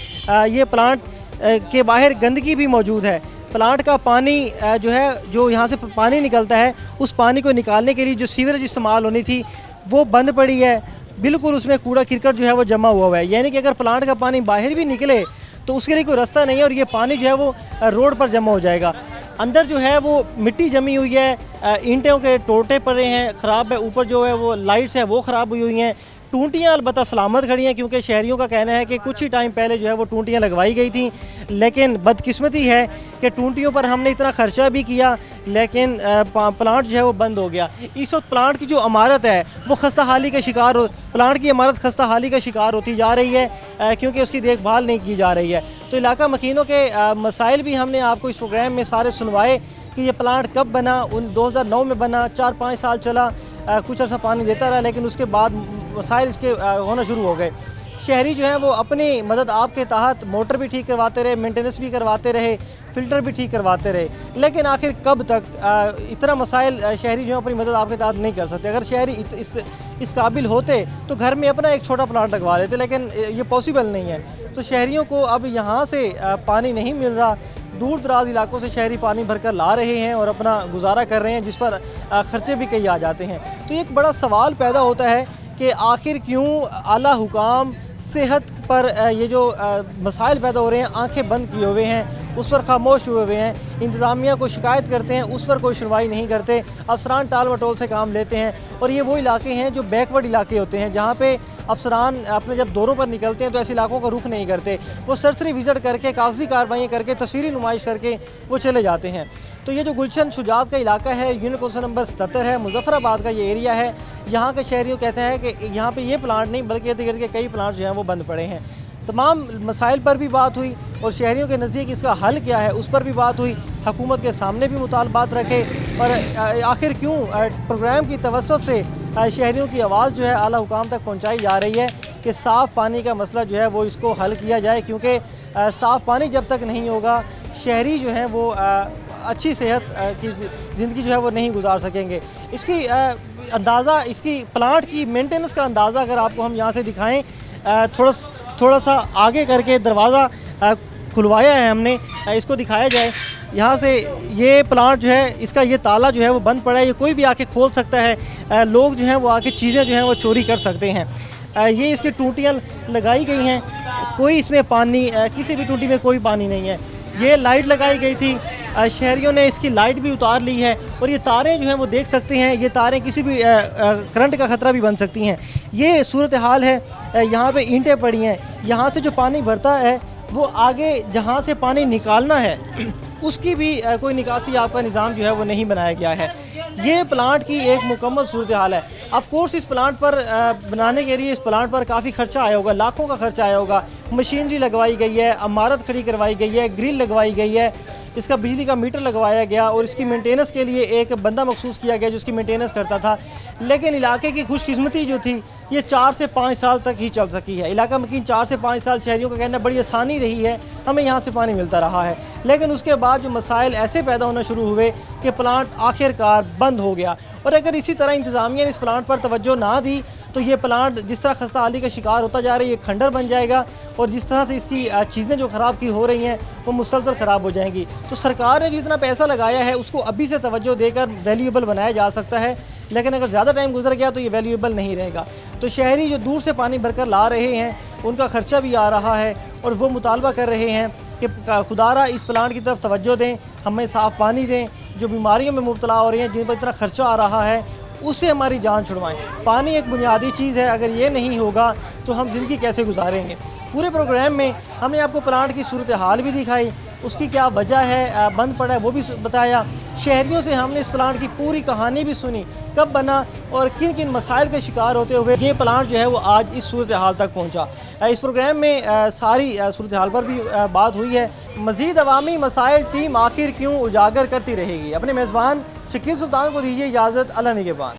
ये प्लांट के बाहर गंदगी भी मौजूद है। प्लांट का पानी जो है, जो यहाँ से पानी निकलता है, उस पानी को निकालने के लिए जो सीवरेज इस्तेमाल होनी थी वो बंद पड़ी है। बिल्कुल उसमें कूड़ा करकट जो है वो जमा हुआ है, यानी कि अगर प्लांट का पानी बाहर भी निकले तो उसके लिए कोई रास्ता नहीं है और ये पानी जो है वो रोड पर जमा हो जाएगा। अंदर जो है वो मिट्टी जमी हुई है, ईंटों के टोटे पड़े हैं, ख़राब है। ऊपर जो है वो लाइट्स है वो ख़राब हुई हुई हैं, टूंटियाँ अलबत्ता सलामत खड़ी हैं, क्योंकि शहरियों का कहना है कि कुछ ही टाइम पहले जो है वो टूंटियाँ लगवाई गई थी, लेकिन बदकिस्मती है कि टूंटियों पर हमने इतना ख़र्चा भी किया लेकिन प्लांट जो है वो बंद हो गया। इस वक्त प्लांट की जो इमारत है वो खस्ता हाली का शिकार प्लांट की इमारत खस्ता हाली का शिकार होती जा रही है क्योंकि उसकी देखभाल नहीं की जा रही है। तो इलाका मकीनों के मसाइल भी हमने आपको इस प्रोग्राम में सारे सुनवाए कि ये प्लांट कब बना। 2009 में बना, 4-5 साल चला, कुछ अर्सा पानी देता रहा, लेकिन उसके बाद मसाइल इसके होना शुरू हो गए। शहरी जो हैं वो अपनी मदद आपके तहत मोटर भी ठीक करवाते रहे, मेंटेनेंस भी करवाते रहे, फ़िल्टर भी ठीक करवाते रहे, लेकिन आखिर कब तक इतना मसाइल शहरी जो है अपनी मदद आपके तहत नहीं कर सकते। अगर शहरी इस काबिल होते तो घर में अपना एक छोटा प्लांट लगवा लेते, लेकिन ये पॉसिबल नहीं है। तो शहरियों को अब यहाँ से पानी नहीं मिल रहा, दूर दराज इलाकों से शहरी पानी भरकर ला रहे हैं और अपना गुजारा कर रहे हैं, जिस पर ख़र्चे भी कई आ जाते हैं। तो एक बड़ा सवाल पैदा होता है कि आखिर क्यों आला हुकाम सेहत पर ये जो मसाइल पैदा हो रहे हैं, आंखें बंद किए हुए हैं, उस पर खामोश हुए हुए हैं। इंतज़ामिया को शिकायत करते हैं, उस पर कोई सुनवाई नहीं करते, अफसरान टाल मटोल से काम लेते हैं। और ये वो इलाके हैं जो बैकवर्ड इलाके होते हैं, जहाँ पे अफसरान अपने जब दौरों पर निकलते हैं तो ऐसे इलाकों का रुख नहीं करते, वो सरसरी विज़िट करके कागजी कार्रवाई करके तस्वीरी नुमाइश करके वो चले जाते हैं। तो ये जो गुलशन शुजात का इलाका है, यूनिट कौंसल नंबर 77 है, मुजफ्फराबाद का ये एरिया है, यहाँ के शहरियों कहते हैं कि यहाँ पे ये प्लांट नहीं बल्कि इर्द गिर्द के कई प्लांट जो हैं वो बंद पड़े हैं। तमाम मसाइल पर भी बात हुई और शहरियों के नज़दीक इसका हल क्या है उस पर भी बात हुई। हुकूमत के सामने भी मुतालबात रखे और आखिर क्यों प्रोग्राम की तवस्सुत से शहरियों की आवाज़ जो है आला हुकाम तक पहुँचाई जा रही है कि साफ़ पानी का मसला जो है वो इसको हल किया जाए, क्योंकि साफ़ पानी जब तक नहीं होगा शहरी जो हैं वो अच्छी सेहत की ज़िंदगी जो है वो नहीं गुजार सकेंगे। इसकी अंदाज़ा, इसकी प्लांट की मेंटेनेंस का अंदाज़ा अगर आपको हम यहाँ से दिखाएं, थोड़ा सा आगे करके दरवाज़ा खुलवाया है हमने, इसको दिखाया जाए। यहाँ से ये प्लांट जो है इसका ये ताला जो है वो बंद पड़ा है, ये कोई भी आके खोल सकता है, लोग जो हैं वो आके चीज़ें जो हैं वो चोरी कर सकते हैं। ये इसकी टूटियाँ लगाई गई हैं, कोई इसमें पानी, किसी भी टूटी में कोई पानी नहीं है। ये लाइट लगाई गई थी, शहरियों ने इसकी लाइट भी उतार ली है और ये तारें जो हैं वो देख सकते हैं, ये तारें किसी भी करंट का ख़तरा भी बन सकती हैं। ये सूरत हाल है। यहाँ पे ईंटें पड़ी हैं, यहाँ से जो पानी भरता है वो आगे जहाँ से पानी निकालना है उसकी भी कोई निकासी आपका निज़ाम जो है वो नहीं बनाया गया है। ये प्लांट की एक मुकम्मल सूरत हाल है। ऑफ कोर्स इस प्लांट पर बनाने के लिए इस प्लांट पर काफ़ी खर्चा आया होगा, लाखों का खर्चा आया होगा, मशीनरी लगवाई गई है, इमारत खड़ी करवाई गई है, ग्रिल लगवाई गई है, इसका बिजली का मीटर लगवाया गया और इसकी मेंटेनेंस के लिए एक बंदा मखसूस किया गया जो इसकी मेंटेनेंस करता था। लेकिन इलाके की खुशकिस्मती जो थी ये 4 से 5 साल तक ही चल सकी है। इलाका मकीन 4 से 5 साल शहरियों का कहना बड़ी आसानी रही है, हमें यहाँ से पानी मिलता रहा है। लेकिन उसके बाद जो मसाइल ऐसे पैदा होना शुरू हुए कि प्लांट आखिरकार बंद हो गया। और अगर इसी तरह इंतज़ामिया ने इस प्लांट पर तवज्जो ना दी तो ये प्लांट जिस तरह खस्ता हाली का शिकार होता जा रहा है, ये खंडर बन जाएगा और जिस तरह से इसकी चीज़ें जो ख़राब की हो रही हैं वो मुसलसल ख़राब हो जाएंगी। तो सरकार ने जितना पैसा लगाया है उसको अभी से तवज्जो देकर वैल्यूएबल बनाया जा सकता है, लेकिन अगर ज़्यादा टाइम गुजर गया तो ये वैल्यूएबल नहीं रहेगा। तो शहरी जो दूर से पानी भरकर ला रहे हैं उनका ख़र्चा भी आ रहा है और वो मुतालबा कर रहे हैं कि खुदारा इस प्लांट की तरफ तवज्जो दें, हमें साफ़ पानी दें, जो बीमारियों में मुब्तला हो रही हैं जिन पर इतना ख़र्चा आ रहा है उससे हमारी जान छुड़वाएं। पानी एक बुनियादी चीज़ है, अगर ये नहीं होगा तो हम ज़िंदगी कैसे गुजारेंगे। पूरे प्रोग्राम में हमने आपको प्लांट की सूरत हाल भी दिखाई, उसकी क्या वजह है बंद पड़ा है वो भी बताया। शहरियों से हमने इस प्लांट की पूरी कहानी भी सुनी, कब बना और किन किन मसाइल का शिकार होते हुए ये प्लांट जो है वो आज इस सूरत हाल तक पहुँचा। इस प्रोग्राम में सारी सूरत हाल पर भी बात हुई है। मज़ीद अवामी मसाइल टीम आखिर क्यों उजागर करती रहेगी। अपने मेज़बान शकील सुल्तान को दीजिए इजाज़त। अल्लाह निगहबान।